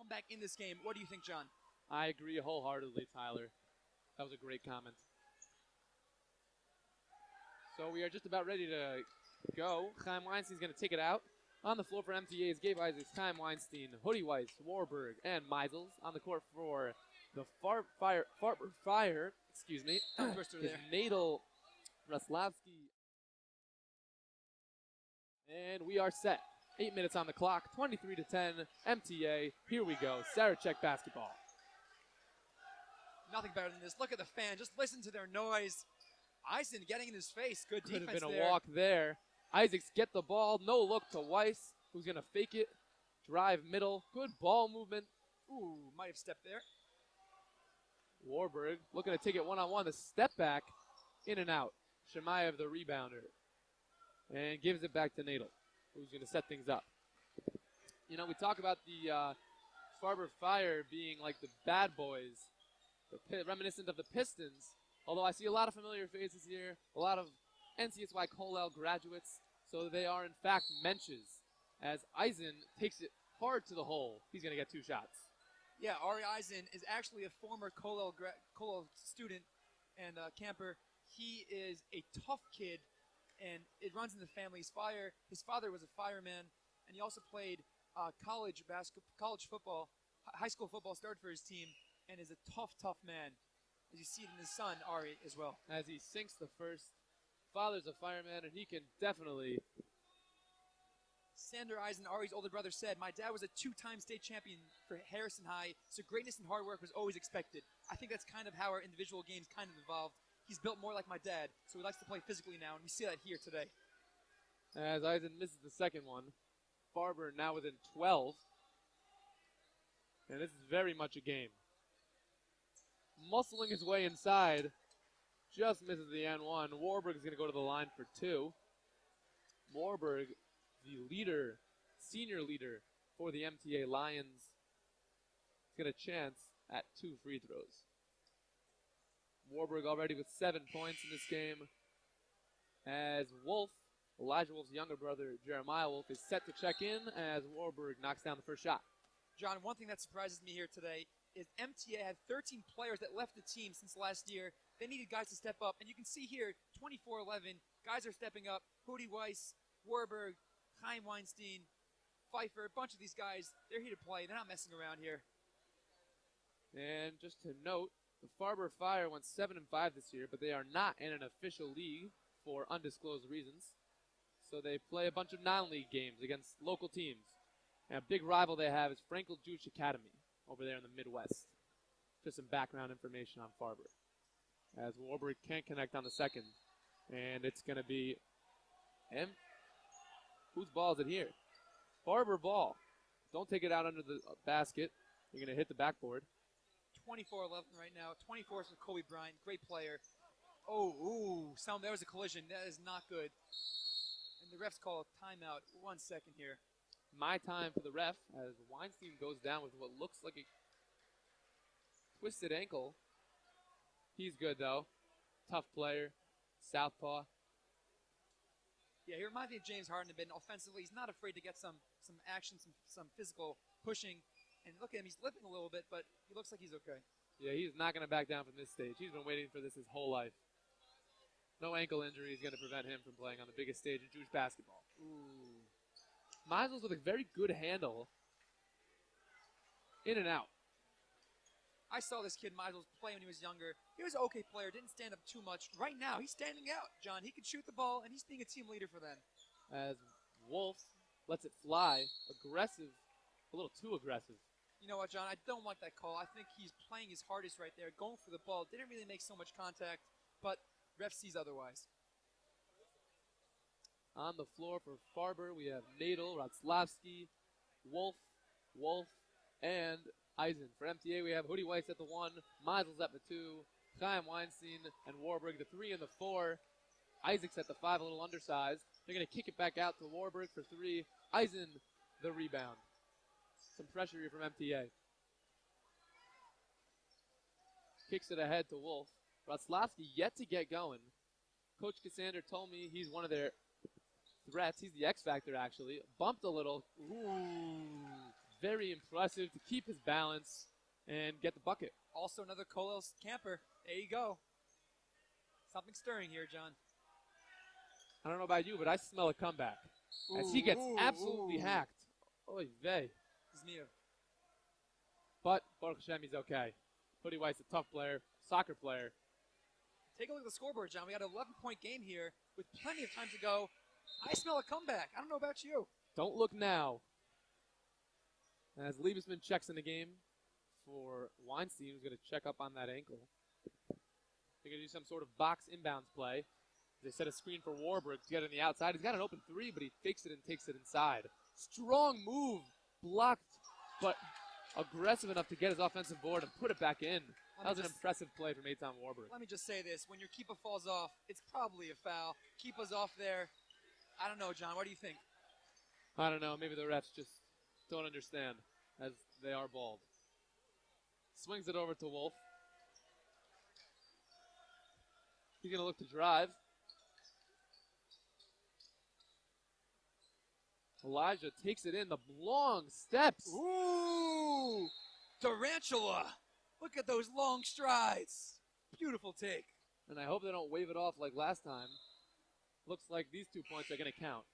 come back in this game. What do you think, John?
I agree wholeheartedly, Tyler. That was a great comment. So we are just about ready to go. Chaim Weinstein's going to take it out. On the floor for MTA is Gabe Isaacs, Chaim Weinstein, Hoodie Weiss, Warburg, and Meisels. On the court for the Farber Fire, excuse me,
Twister
is
there.
Nadal Raslavsky. And we are set. 8 minutes on the clock, 23-10, MTA. Here we go, Sarachek basketball.
Nothing better than this. Look at the fan. Just listen to their noise. Eisen getting in his face. Good
Could
defense
have been
there.
a walk there. Isaacs get the ball, no look to Weiss, who's going to fake it. Drive middle, good ball movement.
Ooh, might have stepped there.
Warburg looking to take it one-on-one. The step back, in and out. Shemaev, the rebounder. And gives it back to Nadal, who's going to set things up. You know, we talk about the Farber Fire being like the bad boys, reminiscent of the Pistons. Although I see a lot of familiar faces here, a lot of NCSY Colel graduates. So they are, in fact, Menches. As Eisen takes it hard to the hole, he's going to get 2 shots.
Yeah, Ari Eisen is actually a former Colel student and camper. He is a tough kid, and it runs in the family. His father was a fireman, and he also played college football, high school football, started for his team, and is a tough man. As you see it in his son, Ari, as well.
As he sinks the first, father's a fireman, and he can definitely...
Sander Eisen, Ari's older brother, said, "My dad was a 2-time state champion for Harrison High, so greatness and hard work was always expected." I think that's kind of how our individual games kind of evolved. He's built more like my dad, so he likes to play physically now, and we see that here today.
As Eisen misses the second one, Farber now within 12. And this is very much a game. Muscling his way inside, just misses the N1. Warburg is going to go to the line for 2. Warburg, the leader, senior leader for the MTA Lions, is going to chance at 2 free throws. Warburg already with 7 points in this game. As Wolf, Elijah Wolf's younger brother, Jeremiah Wolf, is set to check in as Warburg knocks down the first shot.
John, one thing that surprises me here today is MTA had 13 players that left the team since last year. They needed guys to step up, and you can see here, 24-11, guys are stepping up. Hoodie Weiss, Warburg, Chaim Weinstein, Pfeiffer, a bunch of these guys, they're here to play. They're not messing around here.
And just to note, the Farber Fire went 7-5 this year, but they are not in an official league for undisclosed reasons. So they play a bunch of non-league games against local teams. And a big rival they have is Frankel Jewish Academy over there in the Midwest. Just some background information on Farber. As Warburg can't connect on the second. And it's going to be whose ball is it here? Farber ball. Don't take it out under the basket. You're going to hit the backboard.
24-11 right now. 24 is for Kobe Bryant. Great player. Oh, there was a collision. That is not good. And the refs call a timeout. 1 second here.
My time for the ref as Weinstein goes down with what looks like a twisted ankle. He's good, though. Tough player. Southpaw.
Yeah, he reminds me of James Harden a bit. Offensively, he's not afraid to get some action, some physical pushing. And look at him, he's limping a little bit, but he looks like he's okay.
Yeah, he's not going to back down from this stage. He's been waiting for this his whole life. No ankle injury is going to prevent him from playing on the biggest stage in Jewish basketball. Ooh. Meisels with a very good handle. In and out.
I saw this kid Meisels play when he was younger. He was an okay player, didn't stand up too much. Right now, he's standing out, John. He can shoot the ball, and he's being a team leader for them.
As Wolf lets it fly. Aggressive. A little too aggressive.
You know what, John? I don't want that call. I think he's playing his hardest right there, going for the ball. Didn't really make so much contact, but ref sees otherwise.
On the floor for Farber, we have Nadal, Ratzlavsky, Wolf, and Eisen. For MTA, we have Hoodie Weiss at the 1, Meisels at the 2, Chaim Weinstein and Warburg the 3 and the 4. Isaacs at the 5, a little undersized. They're going to kick it back out to Warburg for 3. Eisen, the rebound. Some pressure here from MTA. Kicks it ahead to Wolf. Ratzlavsky yet to get going. Coach Cassander told me he's one of their threats. He's the X factor, actually. Bumped a little. Ooh. very impressive to keep his balance and get the bucket.
Also another Colel camper. There you go. Something stirring here, John.
I don't know about you, but I smell a comeback. As he gets absolutely hacked. Oy vey. But Baruch Hashem, he's okay. Hoodie White's a tough player, soccer player.
Take a look at the scoreboard, John. We got an 11-point game here with plenty of time to go. I smell a comeback. I don't know about you.
Don't look now. As Liebesman checks in the game for Weinstein, who's going to check up on that ankle. They're going to do some sort of box inbounds play. They set a screen for Warburg to get on the outside. He's got an open three, but he fakes it and takes it inside. Strong move, blocked, but aggressive enough to get his offensive board and put it back in. That was an impressive play from Eitan Warburg.
Let me just say this. When your keeper falls off, it's probably a foul. Keeper's off there. I don't know, John. What do you think?
I don't know. Maybe the refs just don't understand, as they are bald. Swings it over to Wolf. He's going to look to drive. Elijah takes it in the long steps.
Ooh! Tarantula! Look at those long strides. Beautiful take.
And I hope they don't wave it off like last time. Looks like these 2 points are going to count.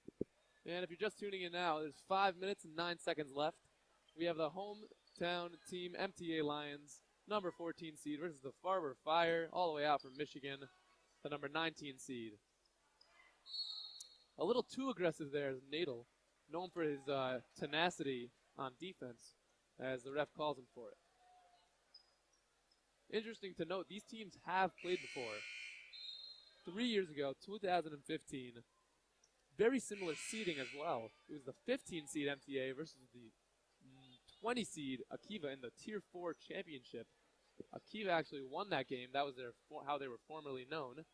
And if you're just tuning in now, there's 5 minutes and 9 seconds left. We have the hometown team, MTA Lions, number 14 seed versus the Farber Fire, all the way out from Michigan, the number 19 seed. A little too aggressive there is Nadel, known for his tenacity on defense, as the ref calls him for it. Interesting to note, these teams have played before. 3 years ago, 2015, very similar seeding as well. It was the 15 seed MTA versus the 20 seed Akiva in the Tier 4 championship. Akiva actually won that game. That was how they were formerly known.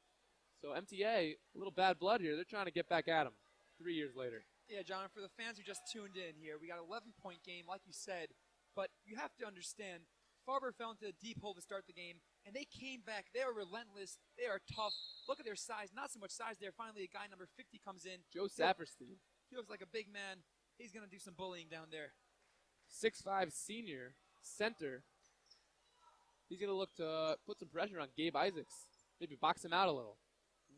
So MTA, a little bad blood here. They're trying to get back at them 3 years later.
Yeah, John, for the fans who just tuned in here, we got an 11-point game, like you said. But you have to understand, Farber fell into a deep hole to start the game, and they came back. They are relentless. They are tough. Look at their size. Not so much size there. Finally, a guy number 50 comes in.
Joe Saperstein.
He looks like a big man. He's going to do some bullying down there.
6'5" senior center. He's going to look to put some pressure on Gabe Isaacs. Maybe box him out a little.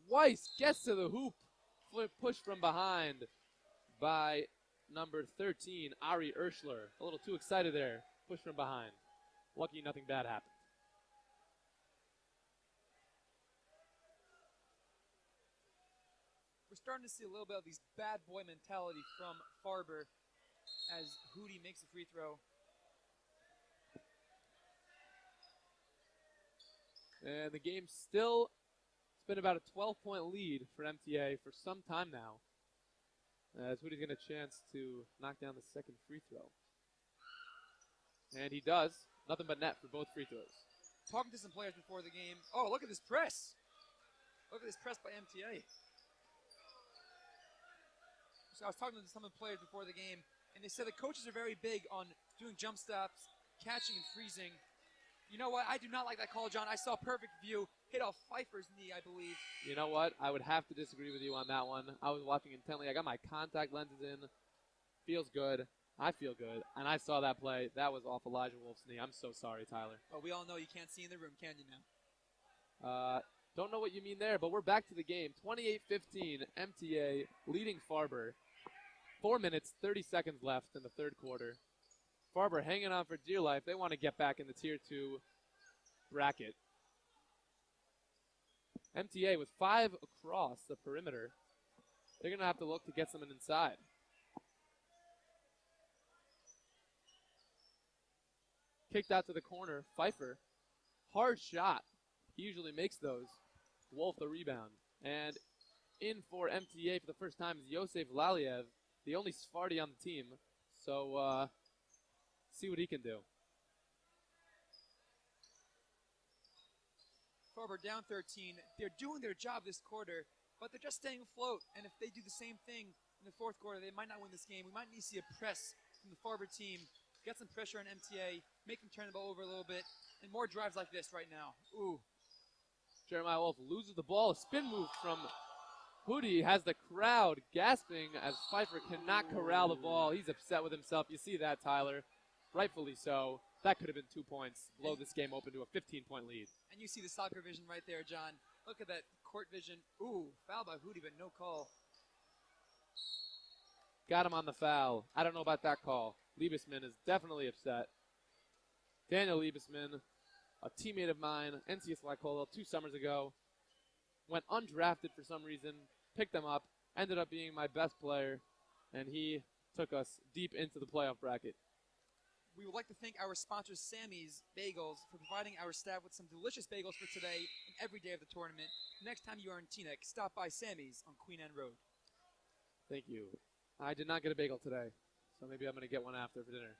Weiss gets to the hoop. Push from behind by number 13, Ari Urschler. A little too excited there. Push from behind. Lucky nothing bad happened.
We're starting to see a little bit of these bad boy mentality from Farber as Hootie makes a free throw.
And the game still, it's been about a 12-point lead for MTA for some time now. As Hootie's going to chance to knock down the second free throw. And he does. Nothing but net for both free throws.
Talking to some players before the game. Oh, look at this press. Look at this press by MTA. So I was talking to some of the players before the game, and they said the coaches are very big on doing jump stops, catching and freezing. You know what? I do not like that call, John. I saw perfect view. Hit off Pfeiffer's knee, I believe.
You know what? I would have to disagree with you on that one. I was watching intently. I got my contact lenses in. Feels good. I feel good. And I saw that play. That was off Elijah Wolf's knee. I'm so sorry, Tyler.
Well, we all know you can't see in the room, can you now?
Don't know what you mean there, but we're back to the game. 28-15, MTA leading Farber. 4 minutes, 30 seconds left in the third quarter. Farber hanging on for dear life. They want to get back in the Tier 2 bracket. MTA with 5 across the perimeter. They're going to have to look to get someone inside. Kicked out to the corner. Pfeiffer. Hard shot. He usually makes those. Wolf the rebound. And in for MTA for the first time is Yosef Laliev, the only Sephardi on the team. So, see what he can do.
Farber down 13. They're doing their job this quarter, but they're just staying afloat. And if they do the same thing in the fourth quarter, they might not win this game. We might need to see a press from the Farber team, get some pressure on MTA, make them turn the ball over a little bit, and more drives like this right now. Ooh.
Jeremiah Wolf loses the ball. A spin move from Hootie has the crowd gasping as Pfeiffer cannot corral the ball. He's upset with himself. You see that, Tyler. rightfully so. That could have been 2 points. Blow this game open to a 15-point lead.
And you see the soccer vision right there, John. Look at that court vision. Ooh, foul by Hootie, but no call.
Got him on the foul. I don't know about that call. Liebesman is definitely upset. Daniel Liebesman, a teammate of mine, NCSY Colwell 2 summers ago, went undrafted for some reason, picked him up, ended up being my best player, and he took us deep into the playoff bracket.
We would like to thank our sponsor, Sammy's Bagels, for providing our staff with some delicious bagels for today and every day of the tournament. Next time you are in Teaneck, stop by Sammy's on Queen Anne Road.
Thank you. I did not get a bagel today, so maybe I'm going to get one after for dinner.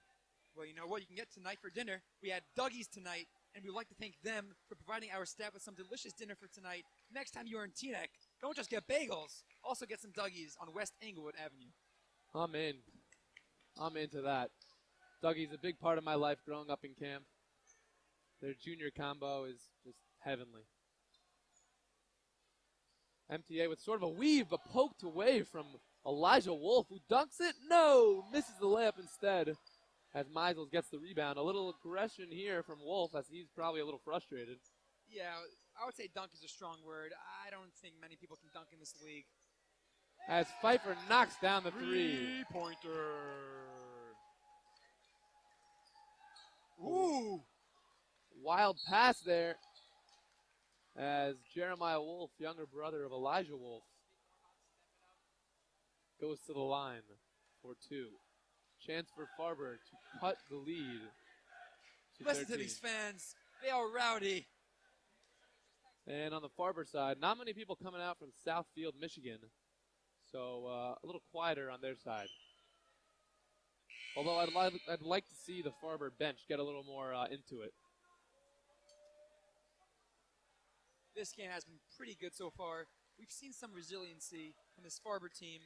Well, you know what you can get tonight for dinner? We had Dougie's tonight, and we'd like to thank them for providing our staff with some delicious dinner for tonight. Next time you are in Teaneck, don't just get bagels. Also get some Dougie's on West Englewood Avenue.
I'm in. I'm into that. Dougie's a big part of my life growing up in camp. Their junior combo is just heavenly. MTA with sort of a weave, but poked away from Elijah Wolf, who dunks it. No! Misses the layup instead as Meisels gets the rebound. A little aggression here from Wolf as he's probably a little frustrated.
Yeah, I would say dunk is a strong word. I don't think many people can dunk in this league.
As Pfeiffer knocks down the three.
Three-pointer.
Ooh!
Wild pass there as Jeremiah Wolf, younger brother of Elijah Wolf, goes to the line for 2. Chance for Farber to cut the lead to
Listen
13.
to these fans. They are rowdy.
And on the Farber side, not many people coming out from Southfield, Michigan. So a little quieter on their side. Although I'd like to see the Farber bench get a little more into it.
This game has been pretty good so far. We've seen some resiliency from this Farber team.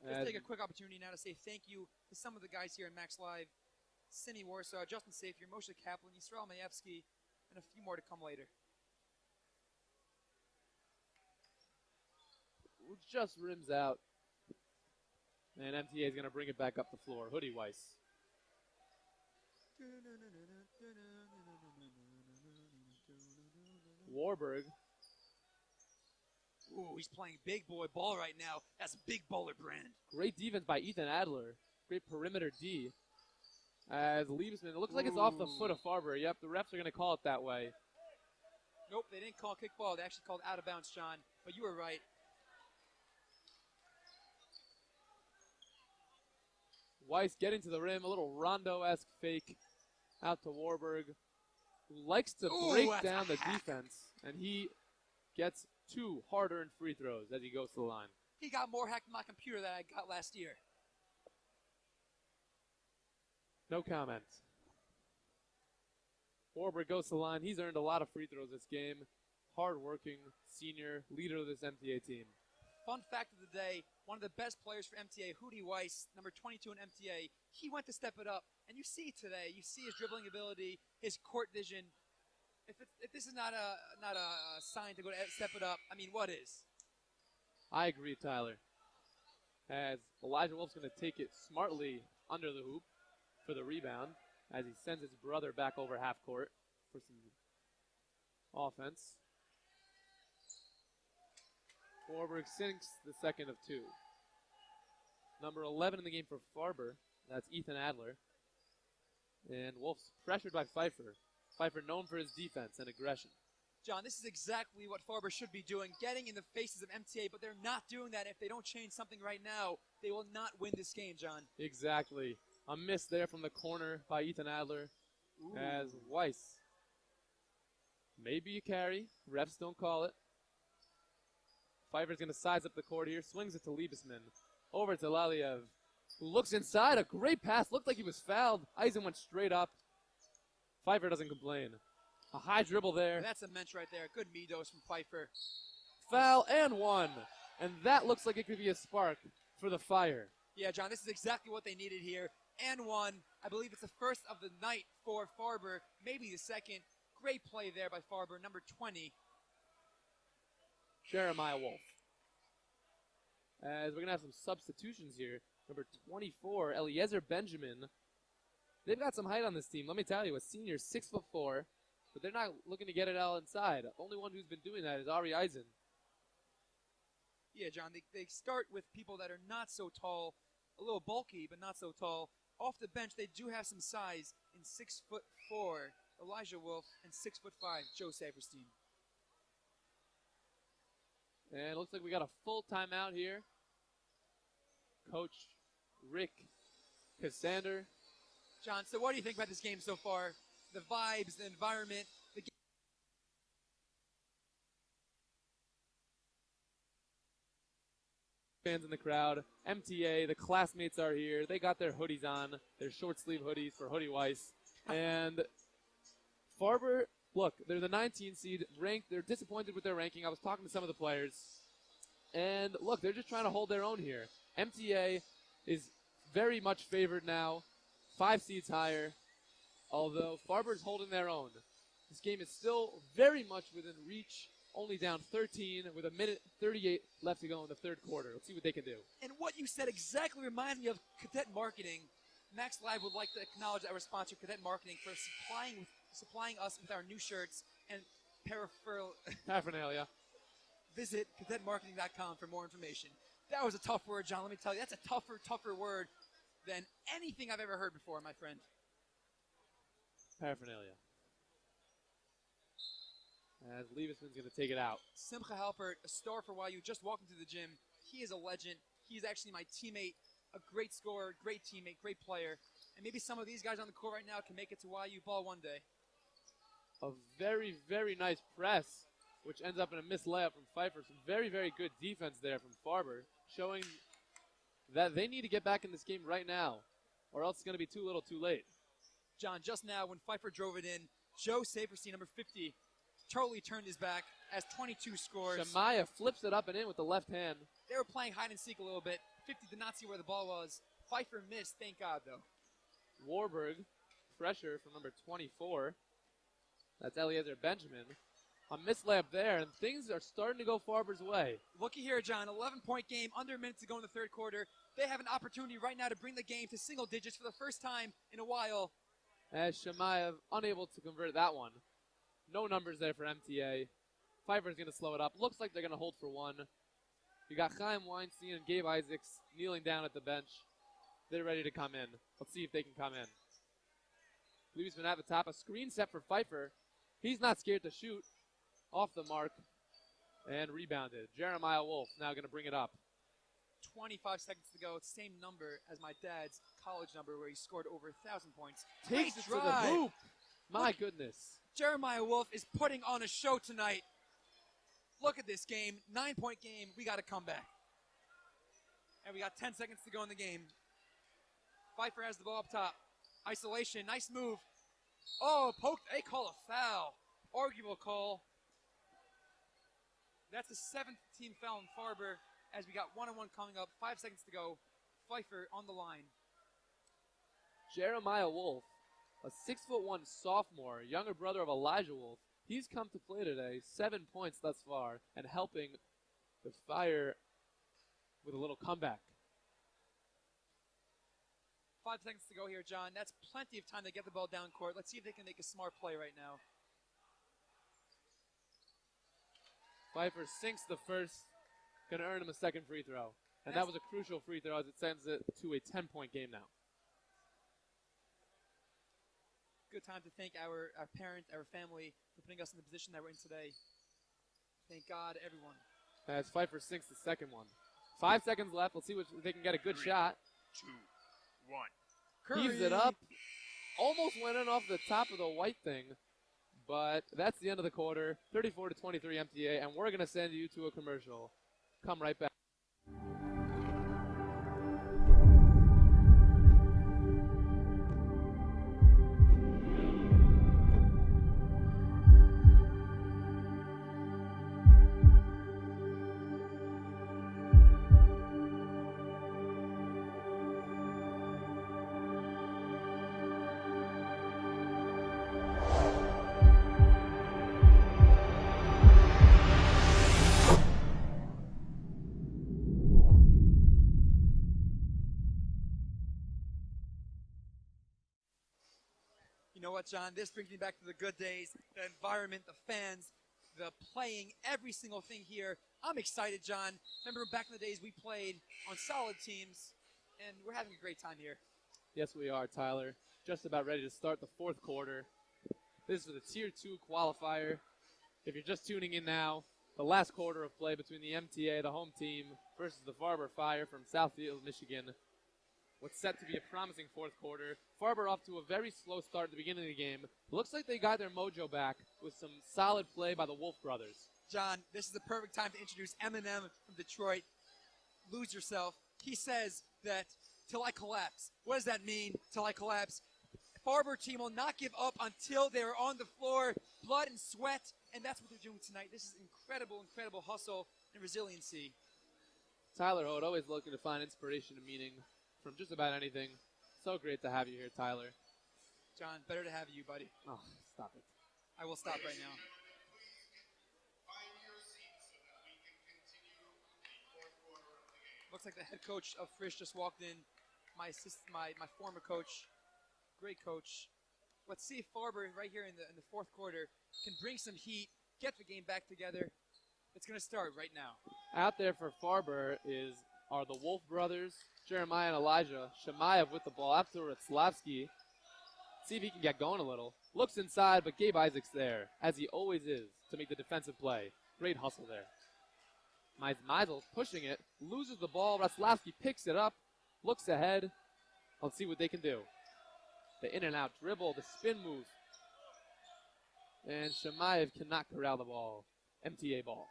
Let's take a quick opportunity now to say thank you to some of the guys here in Max Live. Simi Warsaw, Justin Safier, Moshe Kaplan, Yisrael Mayevsky, and a few more to come later.
Just rims out. And MTA is going to bring it back up the floor. Hoodie Weiss. Warburg.
Ooh, he's playing big boy ball right now. That's a big baller brand.
Great defense by Ethan Adler. Great perimeter D. As Liebesman, it looks like it's off the foot of Farber. Yep, the refs are going to call it that way.
Nope, they didn't call kickball. They actually called out of bounds, John. But you were right.
Weiss getting to the rim, a little Rondo-esque fake out to Warburg, who likes to break down the defense, and he gets 2 hard-earned free throws as he goes to the line.
He got more hacked than my computer that I got last year.
No comment. Warburg goes to the line. He's earned a lot of free throws this game. Hard-working senior leader of this MTA team.
Fun fact of the day, one of the best players for MTA, Hootie Weiss, number 22 in MTA, he went to step it up. And you see today, you see his dribbling ability, his court vision. If this is not a sign to go to step it up, I mean, what is?
I agree, Tyler. As Elijah Wolf's going to take it smartly under the hoop for the rebound, as he sends his brother back over half court for some offense. Warburg sinks the second of 2. Number 11 in the game for Farber, that's Ethan Adler. And Wolf's pressured by Pfeiffer. Pfeiffer known for his defense and aggression.
John, this is exactly what Farber should be doing, getting in the faces of MTA, but they're not doing that. If they don't change something right now, they will not win this game, John.
Exactly. A miss there from the corner by Ethan Adler. Ooh. As Weiss. Maybe a carry. Refs don't call it. Pfeiffer's going to size up the court here. Swings it to Liebesman. Over to Laliev, who looks inside. A great pass. Looked like he was fouled. Eisen went straight up. Pfeiffer doesn't complain. A high dribble there.
That's a mensch right there. Good me-dose from Pfeiffer.
Foul and 1. And that looks like it could be a spark for the Fire.
Yeah, John, this is exactly what they needed here. And 1. I believe it's the first of the night for Farber. Maybe the second. Great play there by Farber, number 20.
Jeremiah Wolf. as we're going to have some substitutions here. Number 24, Eliezer Benjamin. They've got some height on this team. Let me tell you, a senior, 6'4", but they're not looking to get it all inside. The only one who's been doing that is Ari Eisen.
Yeah, John, they start with people that are not so tall, a little bulky, but not so tall. Off the bench, they do have some size in 6'4", Elijah Wolf, and 6'5", Joe Saperstein.
And it looks like we got a full timeout here. Coach Rick Cassander.
John, so what do you think about this game so far? The vibes, the environment, the game.
Fans in the crowd. MTA, the classmates are here. They got their hoodies on, their short sleeve hoodies for Hoodie Weiss. And Farber, look, they're the 19 seed ranked. They're disappointed with their ranking. I was talking to some of the players. And look, they're just trying to hold their own here. MTA is very much favored now, 5 seeds higher, although Farber's holding their own. This game is still very much within reach, only down 13 with a minute 38 left to go in the third quarter. Let's see what they can do.
And what you said exactly reminds me of Cadet Marketing. Max Live would like to acknowledge our sponsor, Cadet Marketing, for supplying us with our new shirts and
Paraphernalia.
Visit cadetmarketing.com for more information. That was a tough word, John. Let me tell you, that's a tougher word than anything I've ever heard before, my friend.
Paraphernalia. As Leibesman's going to take it out.
Simcha Halpert, a star for YU, just walked into the gym. He is a legend. He is actually my teammate, a great scorer, great teammate, great player. And maybe some of these guys on the court right now can make it to YU ball one day.
A very, very nice press, which ends up in a missed layup from Pfeiffer. Some very, very good defense there from Farber, showing that they need to get back in this game right now, or else it's going to be too little too late.
John, just now when Pfeiffer drove it in, Joe Saperstein, number 50, totally turned his back as 22 scores.
Shamaya flips it up and in with the left hand.
They were playing hide and seek a little bit. 50 did not see where the ball was. Pfeiffer missed, thank God, though.
Warburg, pressure from number 24. That's Eliezer Benjamin. A missed layup there, and things are starting to go Farber's way.
Looky here, John, 11-point game, under a minute to go in the third quarter. They have an opportunity right now to bring the game to single digits for the first time in a while.
As Shemaev unable to convert that one. No numbers there for MTA. Pfeiffer's going to slow it up. Looks like they're going to hold for one. You got Chaim Weinstein and Gabe Isaacs kneeling down at the bench. They're ready to come in. Let's see if they can come in. Leibesman at the top. A screen set for Pfeiffer. He's not scared to shoot. Off the mark. And rebounded. Jeremiah Wolf now going to bring it up.
25 seconds to go. It's the same number as my dad's college number where he scored over 1,000 points.
Takes it to the hoop. My goodness.
Jeremiah Wolf is putting on a show tonight. Look at this game. 9-point game. We got to come back. And we got 10 seconds to go in the game. Pfeiffer has the ball up top. Isolation. Nice move. Oh, poked. They call a foul. Arguable call. That's the 7th team foul in Farber as we got 1-on-1 coming up. 5 seconds to go. Pfeiffer on the line.
Jeremiah Wolf, a 6'1" sophomore, younger brother of Elijah Wolf. He's come to play today, 7 points thus far, and helping the Fire with a little comeback.
5 seconds to go here, John. That's plenty of time to get the ball down court. Let's see if they can make a smart play right now.
Pfeiffer sinks the first, going to earn him a second free throw. And that was a crucial free throw as it sends it to a 10-point game now.
Good time to thank our parents, our family, for putting us in the position that we're in today. Thank God, everyone.
As Pfeiffer sinks the second one. 5 seconds left. Let's see if they can get a good
3,
shot.
2, 1.
Heaves it up. Almost went in off the top of the white thing. But that's the end of the quarter. 34-23 MTA. And we're going to send you to a commercial. Come right back.
You know what, John? This brings me back to the good days, the environment, the fans, the playing, every single thing here. I'm excited, John. Remember back in the days we played on solid teams, and we're having a great time here.
Yes, we are, Tyler. Just about ready to start the fourth quarter. This is the Tier 2 qualifier. If you're just tuning in now, the last quarter of play between the MTA, the home team, versus the Farber Fire from Southfield, Michigan. What's set to be a promising fourth quarter. Farber off to a very slow start at the beginning of the game. Looks like they got their mojo back with some solid play by the Wolf brothers.
John, this is the perfect time to introduce Eminem from Detroit. Lose yourself. He says that, till I collapse. What does that mean, till I collapse? Farber team will not give up until they're on the floor, blood and sweat, and that's what they're doing tonight. This is incredible, incredible hustle and resiliency.
Tyler Hood, always looking to find inspiration and meaning from just about anything. So great to have you here, Tyler.
John, better to have you, buddy.
Oh, stop it.
I will stop right now. Looks like the head coach of Frisch just walked in. My former coach, great coach. Let's see if Farber right here in the fourth quarter can bring some heat, get the game back together. It's going to start right now.
Out there for Farber are the Wolf brothers, Jeremiah and Elijah. Shemaev with the ball up to Ratzlavsky. See if he can get going a little. Looks inside, but Gabe Isaac's there, as he always is, to make the defensive play. Great hustle there. Meisel pushing it, loses the ball. Ratzlavsky picks it up, looks ahead. Let's see what they can do. The in and out dribble, the spin move. And Shemaev cannot corral the ball. MTA ball.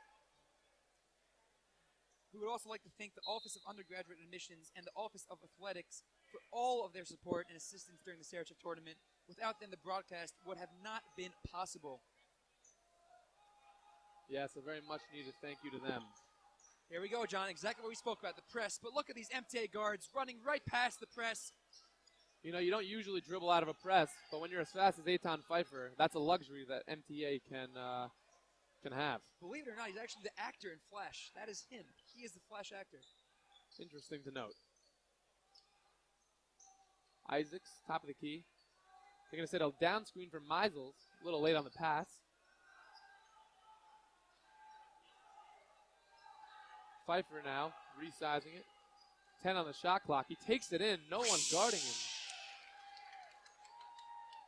We would also like to thank the Office of Undergraduate Admissions and the Office of Athletics for all of their support and assistance during the Sarachek tournament. Without them, the broadcast would have not been possible.
Yes, a very much needed thank you to them.
Here we go, John. Exactly what we spoke about, the press. But look at these MTA guards running right past the press.
You know, you don't usually dribble out of a press, but when you're as fast as Eitan Pfeiffer, that's a luxury that MTA can have.
Believe it or not, he's actually the actor in Flash. That is him. He is the Flash actor.
Interesting to note. Isaacs, top of the key. They're going to set a down screen for Meisels. A little late on the pass. Pfeiffer now, resizing it. 10 on the shot clock. He takes it in. No one's guarding him.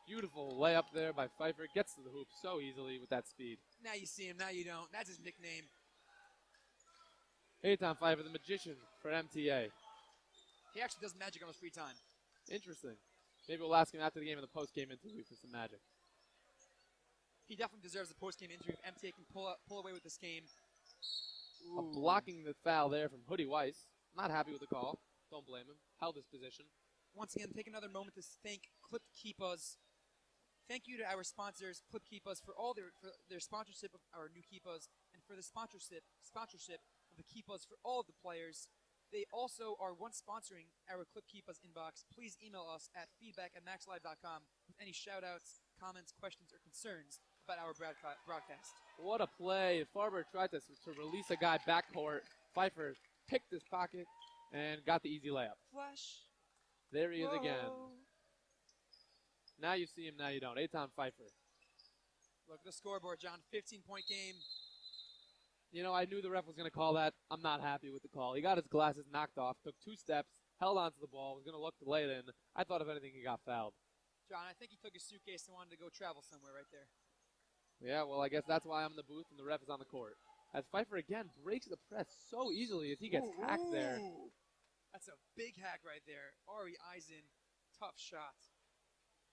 Beautiful layup there by Pfeiffer. Gets to the hoop so easily with that speed.
Now you see him, now you don't. That's his nickname.
Eitan Pfeiffer, the magician for MTA.
He actually does magic on his free time.
Interesting. Maybe we'll ask him after the game in the post-game interview for some magic.
He definitely deserves a post-game interview if MTA can pull away with this game.
Blocking the foul there from Hoodie Weiss. Not happy with the call. Don't blame him. Held his position.
Once again, take another moment to thank Clip Keepers. Thank you to our sponsors, Clip Keepers, for their sponsorship of our new keepers and for the sponsorship of the keepers for all of the players. They also are once sponsoring our Clip Keepers inbox. Please email us at feedback@maxlive.com with any shout-outs, comments, questions, or concerns about our broadcast.
What a play. Farber tried to release a guy backcourt. Pfeiffer picked his pocket and got the easy layup.
Flush.
There he is
Whoa.
again. Now you see him, now you don't. Eitan Pfeiffer.
Look at the scoreboard, John. 15-point game.
You know, I knew the ref was going to call that. I'm not happy with the call. He got his glasses knocked off, took 2 steps, held onto the ball, was going to look to lay it in. I thought, if anything, he got fouled.
John, I think he took his suitcase and wanted to go travel somewhere right there.
Yeah, well, I guess that's why I'm in the booth and the ref is on the court. As Pfeiffer again breaks the press so easily as he gets hacked there.
That's a big hack right there. Ari Eisen, tough shot.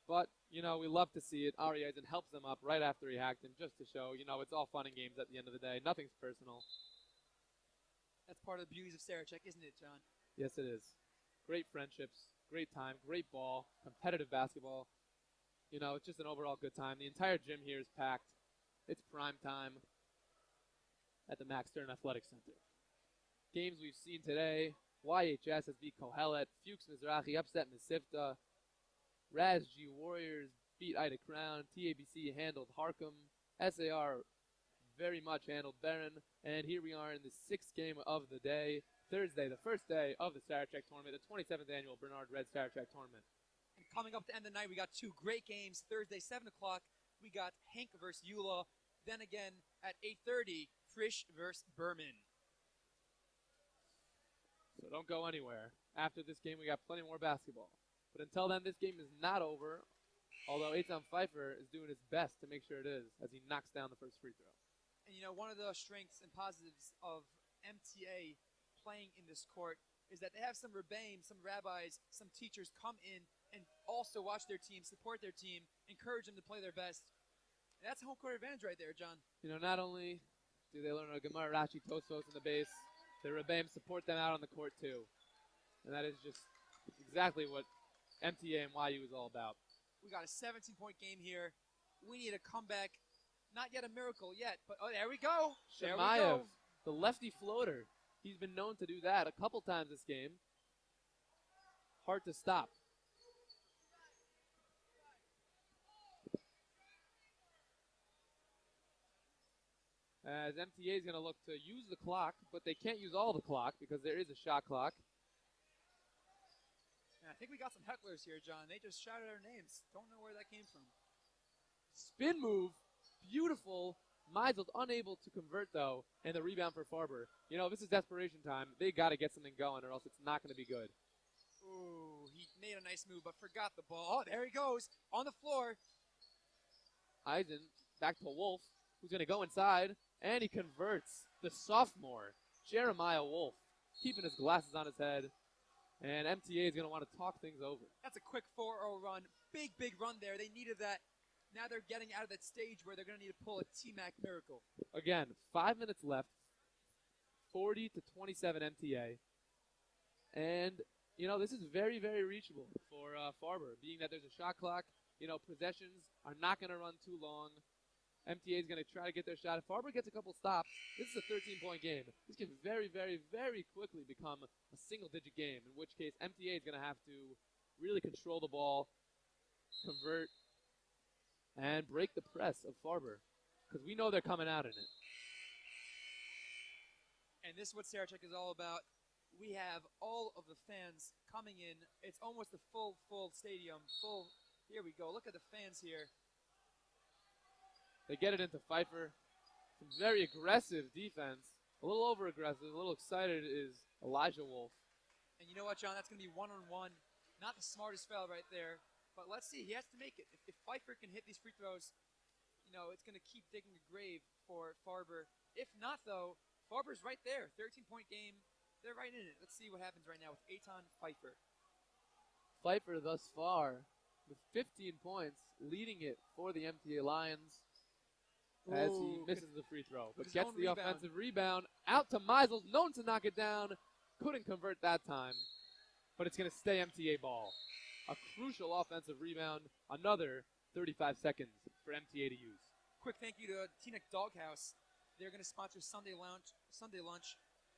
But, you know, we love to see it. Ari Eisen helps them up right after he hacked him just to show, you know, it's all fun and games at the end of the day. Nothing's personal.
That's part of the beauties of Sarachek, isn't it, John?
Yes, it is. Great friendships, great time, great ball, competitive basketball. You know, it's just an overall good time. The entire gym here is packed. It's prime time at the Max Stern Athletic Center. Games we've seen today. YHS has beat Kohelet. Fuchs Mizrahi upset Mesivta. Raz G Warriors beat Ida Crown. TABC handled Harkham. SAR very much handled Barron. And here we are in the 6th game of the day. Thursday, the first day of the Sarachek tournament, the 27th annual Bernard Red Sarachek tournament.
And Coming up to end the night, we got two great games. Thursday, 7 o'clock, we got Hank versus Eula. Then again, at 8:30, Frisch versus Berman.
So don't go anywhere. After this game, we got plenty more basketball. But until then, this game is not over, although Eitan Pfeiffer is doing his best to make sure it is as he knocks down the first free throw.
And, one of the strengths and positives of MTA playing in this court is that they have some rebbeim, some rabbis, some teachers come in and also watch their team, support their team, encourage them to play their best. And that's home court advantage right there, John.
Not only do they learn a Gemara, Rashi, Tosfos in the base, the rebbeim support them out on the court too. And that is just exactly what MTA and YU is all about.
We got a 17-point game here. We need a comeback. Not yet a miracle yet, but there we go. There we
Shemaev,
go.
the lefty floater. He's been known to do that a couple times this game. Hard to stop. As MTA is going to look to use the clock, but they can't use all the clock because there is a shot clock.
And I think we got some hecklers here, John. They just shouted our names. Don't know where that came from.
Spin move, beautiful. Meisel's unable to convert, though, and the rebound for Farber. This is desperation time. They got to get something going or else it's not going to be good.
Ooh, he made a nice move, but forgot the ball. Oh, there he goes, on the floor.
Eisen back to Wolf, who's going to go inside, and he converts. The sophomore, Jeremiah Wolf, keeping his glasses on his head, and MTA is going to want to talk things over.
That's a quick 4-0 run. Big, big run there. They needed that. Now they're getting out of that stage where they're going to need to pull a T-Mac miracle.
Again, 5 minutes left, 40-27 MTA, and this is very, very reachable for Farber, being that there's a shot clock. Possessions are not going to run too long. MTA is going to try to get their shot. If Farber gets a couple stops, this is a 13-point game. This can very, very, very quickly become a single-digit game, in which case MTA is going to have to really control the ball, convert, and break the press of Farber, because we know they're coming out in it.
And this is what Sarachek is all about. We have all of the fans coming in. It's almost a full stadium. Here we go. Look at the fans here.
They get it into Pfeiffer. Some very aggressive defense. A little over-aggressive, a little excited is Elijah Wolf.
And you know what, John? That's going to be one-on-one. Not the smartest foul right there. But let's see. He has to make it. If Pfeiffer can hit these free throws, it's going to keep digging a grave for Farber. If not, though, Farber's right there. 13-point game. They're right in it. Let's see what happens right now with Eitan Pfeiffer.
Pfeiffer thus far with 15 points, leading it for the MTA Lions as he misses the free throw, but gets the offensive rebound out to Meisels, known to knock it down. Couldn't convert that time, but it's going to stay MTA ball. A crucial offensive rebound, another 35 seconds for MTA to use.
Quick thank you to Teaneck Doghouse. They're going to sponsor Sunday lunch,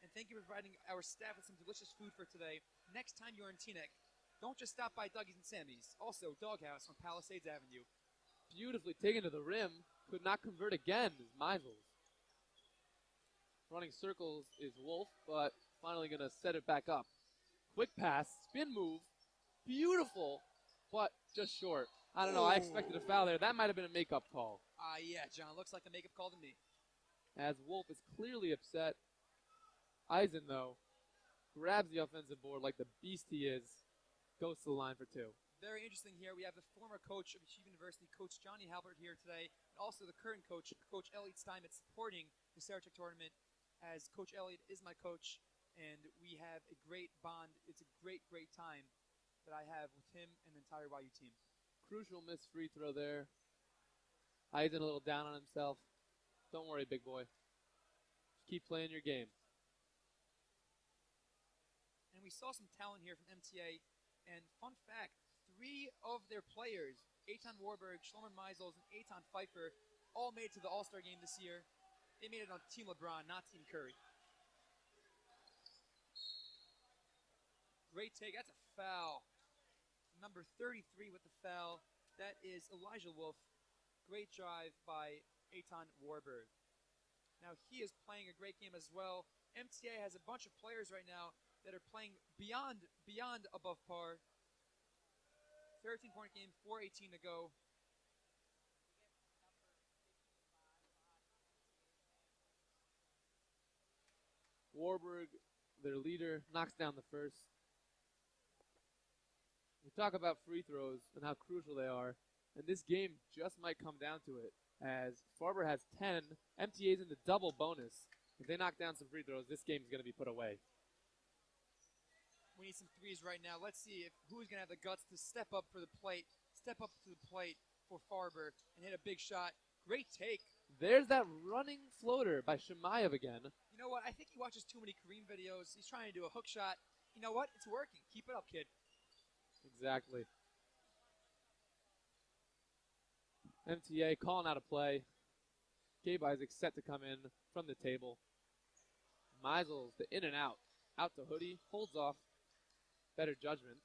and thank you for providing our staff with some delicious food for today. Next time you're in Teaneck, don't just stop by Dougie's and Sammy's. Also, Doghouse on Palisades Avenue.
Beautifully taken to the rim. Could not convert again is Meisels. Running circles is Wolf, but finally going to set it back up. Quick pass, spin move. Beautiful, but just short. I don't know. I expected a foul there. That might have been a makeup call.
Yeah, John. Looks like a makeup call to me.
As Wolf is clearly upset. Eisen, though, grabs the offensive board like the beast he is. Goes to the line for two.
Very interesting here. We have the former coach of Yeshiva University, Coach Johnny Halbert, here today. And also the current coach, Coach Elliot Steinmetz, supporting the Sarachek tournament, as Coach Elliot is my coach, and we have a great bond. It's a great, great time that I have with him and the entire YU team.
Crucial missed free throw there. Eisen a little down on himself. Don't worry, big boy. Just keep playing your game.
And we saw some talent here from MTA. And fun fact, 3 of their players, Eitan Warburg, Shlomo Meisels, and Eitan Pfeiffer, all made it to the All-Star game this year. They made it on Team LeBron, not Team Curry. Great take. That's a foul. Number 33 with the foul. That is Elijah Wolf. Great drive by Eitan Warburg. Now, he is playing a great game as well. MTA has a bunch of players right now that are playing beyond above par. 13-point game, 4:18 to go.
Warburg, their leader, knocks down the first. We talk about free throws and how crucial they are, and this game just might come down to it, as Farber has 10, MTA's in the double bonus. If they knock down some free throws, this game's going to be put away.
We need some threes right now. Let's see if who's going to have the guts to step up to the plate for Farber and hit a big shot. Great take.
There's that running floater by Shemaev again.
You know what? I think he watches too many Kareem videos. He's trying to do a hook shot. You know what? It's working. Keep it up, kid.
Exactly. MTA calling out a play. Gabe Isaac set to come in from the table. Meisels, the in and out. Out to Hoodie. Holds off. Better judgment.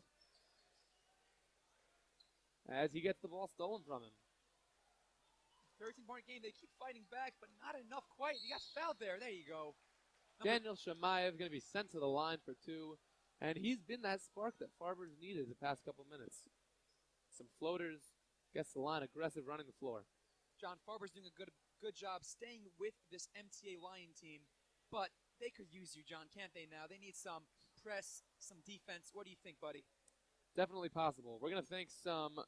As he gets the ball stolen from him.
13-point game. They keep fighting back, but not enough quite. He got fouled there. There you go.
Daniel Shemaev going to be sent to the line for 2. And he's been that spark that Farber's needed the past couple minutes. Some floaters. Gets the line aggressive running the floor.
John, Farber's doing a good job staying with this MTA Lion team, but they could use you, John, can't they now? They need some press, some defense. What do you think, buddy?
Definitely possible. We're going to thank some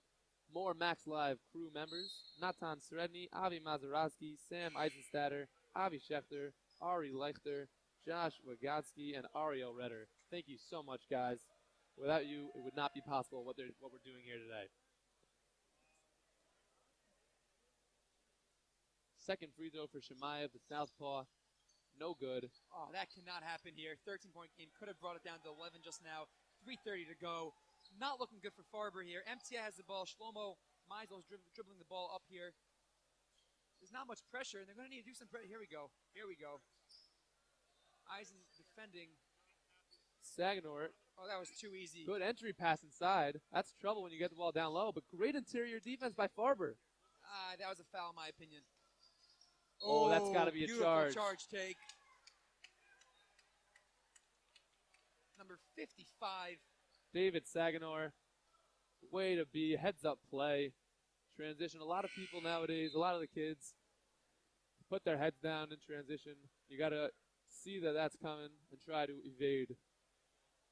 more Max Live crew members. Natan Sredny, Avi Mazeroski, Sam Eisenstatter, Avi Schefter, Ari Leichter, Josh Wagatsky, and Ariel Redder. Thank you so much, guys. Without you, it would not be possible what we're doing here today. Second free throw for Shemaev, the southpaw. No good.
Oh, that cannot happen here. 13-point game. Could have brought it down to 11 just now. 3:30 to go. Not looking good for Farber here. MTA has the ball. Shlomo Meisels dribbling the ball up here. There's not much pressure, and they're going to need to do some pressure. Here we go. Here we go. Eisen defending.
Saganor.
Oh, that was too easy.
Good entry pass inside. That's trouble when you get the ball down low, but great interior defense by Farber.
That was a foul, in my opinion.
Oh, that's got to be a charge.
Charge take. Number 55.
David Saganor. Way to be. Heads up play. Transition. A lot of people nowadays, a lot of the kids put their heads down in transition. You got to see that that's coming and try to evade.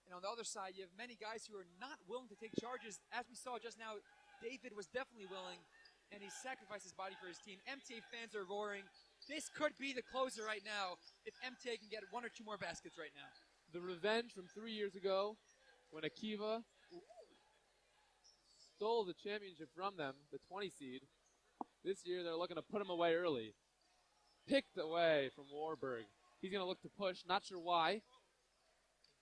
And on the other side, you have many guys who are not willing to take charges. As we saw just now, David was definitely willing, and he sacrificed his body for his team. MTA fans are roaring. This could be the closer right now if MTA can get 1 or 2 more baskets right now.
The revenge from 3 years ago when Akiva stole the championship from them, the 20 seed. This year they're looking to put him away early. Picked away from Warburg. He's going to look to push, not sure why.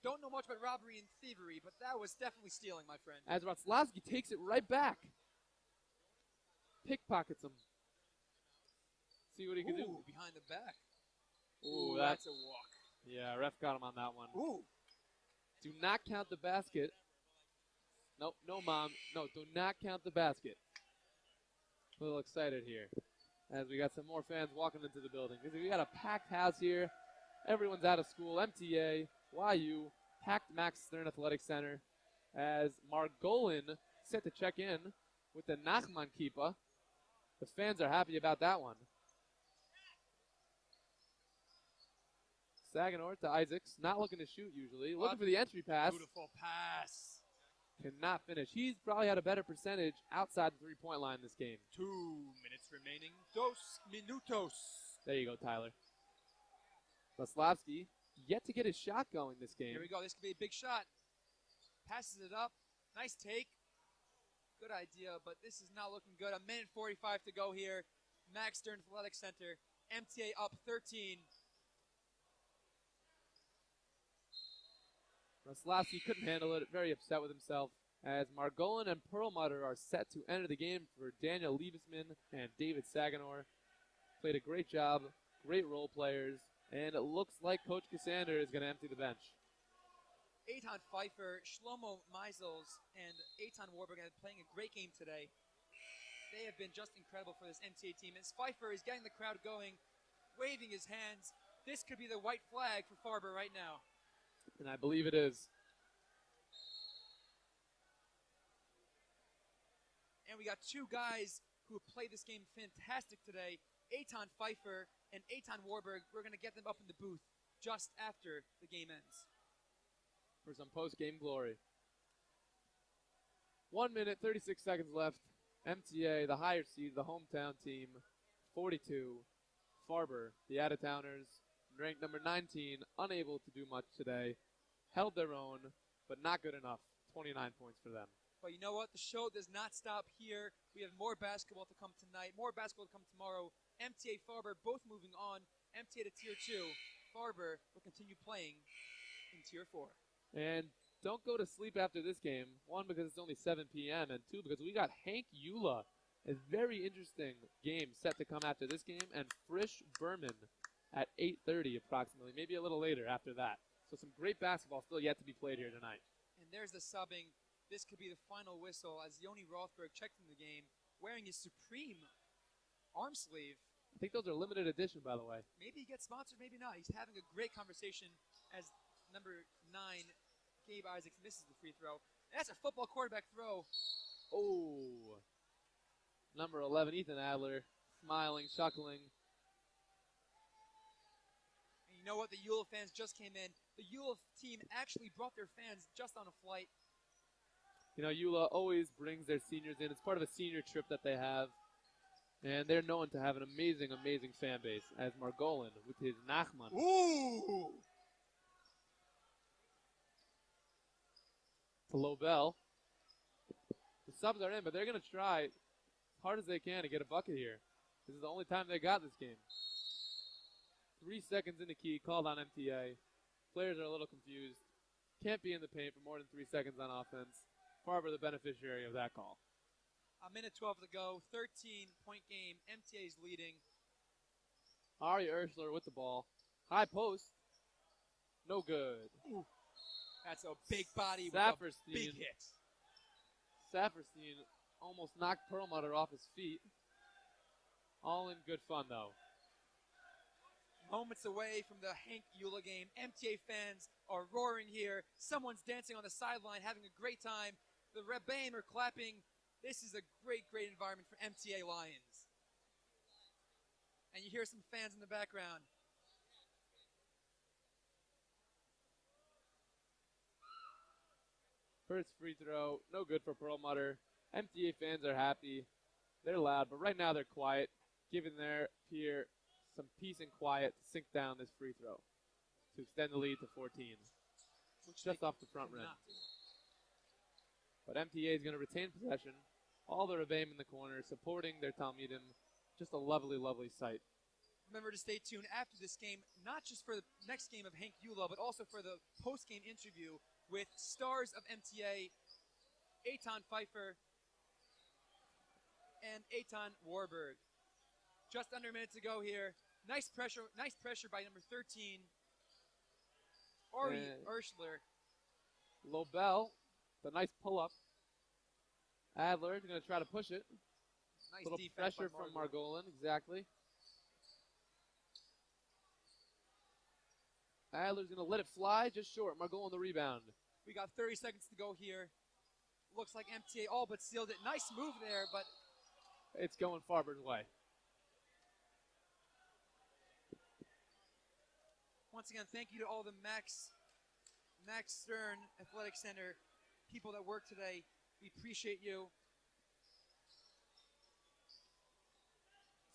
Don't know much about robbery and thievery, but that was definitely stealing, my friend.
As Roslavsky takes it right back. Pickpockets him. See what he can do.
Behind the back.
Ooh,
that's a walk.
Yeah, ref got him on that one.
Ooh.
Do not count the basket. Nope, no, Mom. No, do not count the basket. A little excited here as we got some more fans walking into the building. We got a packed house here. Everyone's out of school. MTA, YU, packed Max Stern Athletic Center as Margolin set to check in with the Nachman Kippa. The fans are happy about that one. Saganor to Isaacs, not looking to shoot usually. Looking for the entry pass.
Beautiful pass.
Cannot finish. He's probably had a better percentage outside the three-point line this game.
2 minutes remaining. 2 minutos.
There you go, Tyler. Roslavsky yet to get his shot going this game.
Here we go. This could be a big shot. Passes it up. Nice take. Good idea, but this is not looking good. 1:45 to go here. Max Stern Athletic Center. MTA up 13.
Roslavsky couldn't handle it. Very upset with himself. As Margolin and Perlmutter are set to enter the game for Daniel Liebesman and David Saganor. Played a great job. Great role players. And it looks like Coach Cassander is going to empty the bench.
Eitan Pfeiffer, Shlomo Meisels, and Eitan Warburg are playing a great game today. They have been just incredible for this MTA team. As Pfeiffer is getting the crowd going, waving his hands. This could be the white flag for Farber right now.
And I believe it is.
And we got two guys who have played this game fantastic today, Eitan Pfeiffer and Eitan Warburg. We're going to get them up in the booth just after the game ends.
For some post-game glory. 1 minute, 36 seconds left. MTA, the higher seed, the hometown team, 42. Farber, the out-of-towners, ranked number 19, unable to do much today. Held their own, but not good enough. 29 points for them.
But you know what? The show does not stop here. We have more basketball to come tonight, more basketball to come tomorrow. MTA Farber both moving on. MTA to Tier 2. Farber will continue playing in Tier 4.
And don't go to sleep after this game. 1, because it's only 7 p.m., and 2, because we got Hank Eula, a very interesting game set to come after this game, and Frisch Berman at 8:30 approximately, maybe a little later after that. So some great basketball still yet to be played here tonight.
And there's the subbing. This could be the final whistle as Yoni Rothberg checked in the game, wearing his Supreme arm sleeve.
I think those are limited edition, by the way.
Maybe he gets sponsored, maybe not. He's having a great conversation as number 9, Gabe Isaacs, misses the free throw. And that's a football quarterback throw.
Oh. Number 11, Ethan Adler, smiling, chuckling.
And you know what? The Eula fans just came in. The Eula team actually brought their fans just on a flight.
You know, Eula always brings their seniors in. It's part of a senior trip that they have. And they're known to have an amazing, amazing fan base, as Margolin with his Nachman.
Ooh!
To Lobel. The subs are in, but they're going to try as hard as they can to get a bucket here. This is the only time they got this game. 3 seconds in the key, called on MTA. Players are a little confused. Can't be in the paint for more than 3 seconds on offense. Farber the beneficiary of that call.
A minute 12 to go, 13-point game. MTA is leading.
Ari Urschler with the ball. High post. No good.
Ooh. That's a big body with a big hit.
Saperstein almost knocked Perlmutter off his feet. All in good fun, though.
Moments away from the Hank Eula game. MTA fans are roaring here. Someone's dancing on the sideline, having a great time. The Rebbeim are clapping. This is a great, great environment for MTA Lions. And you hear some fans in the background.
First free throw, no good for Perlmutter. MTA fans are happy. They're loud, but right now they're quiet, giving their peer some peace and quiet to sink down this free throw to extend the lead to 14. Just off the front rim. But MTA is going to retain possession. All the Rebbeim in the corner, supporting their Talmidim. Just a lovely, lovely sight.
Remember to stay tuned after this game, not just for the next game of Hank Eula, but also for the post-game interview with stars of MTA, Eitan Pfeiffer and Eitan Warburg. Just under a minute to go here. Nice pressure by number 13, Ari Urschler.
Lobel, the nice pull-up. Adler is going to try to push it.
Nice
little pressure from Margolin, exactly. Adler's going to let it fly, just short. Margolin the rebound.
We got 30 seconds to go here. Looks like MTA all but sealed it. Nice move there, but
it's going Farber's way.
Once again, thank you to all the Max Stern Athletic Center people that work today. We appreciate you.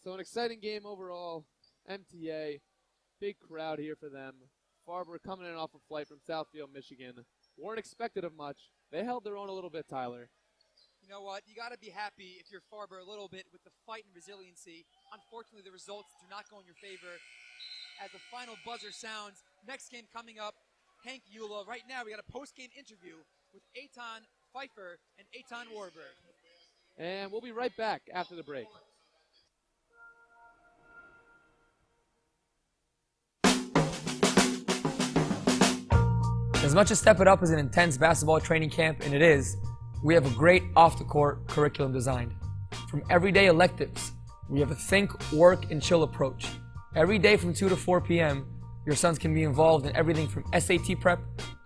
So an exciting game overall. MTA, big crowd here for them. Farber coming in off a flight from Southfield, Michigan. Weren't expected of much. They held their own a little bit, Tyler.
You know what? You got to be happy if you're Farber a little bit with the fight and resiliency. Unfortunately, the results do not go in your favor. As the final buzzer sounds, next game coming up, Hank Eula. Right now, we got a post-game interview with Eitan Pfeiffer and Eitan Warburg.
And we'll be right back after the break.
As much as Step It Up is an intense basketball training camp, and it is, we have a great off-the-court curriculum designed. From everyday electives, we have a think, work, and chill approach. Every day from 2 to 4 p.m., your sons can be involved in everything from SAT prep,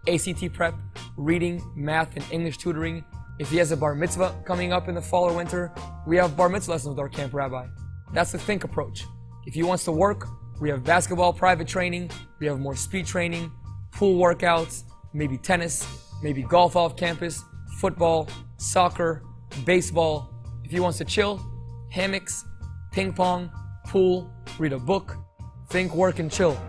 ACT prep, reading, math, and English tutoring, If he has a bar mitzvah coming up in the fall or winter, we have bar mitzvah lessons with our camp rabbi. That's the think approach. If he wants to work, we have basketball private training, we have more speed training, pool workouts, maybe tennis, maybe golf off campus, football, soccer, baseball. If he wants to chill, hammocks, ping pong, pool, read a book, think, work, and chill.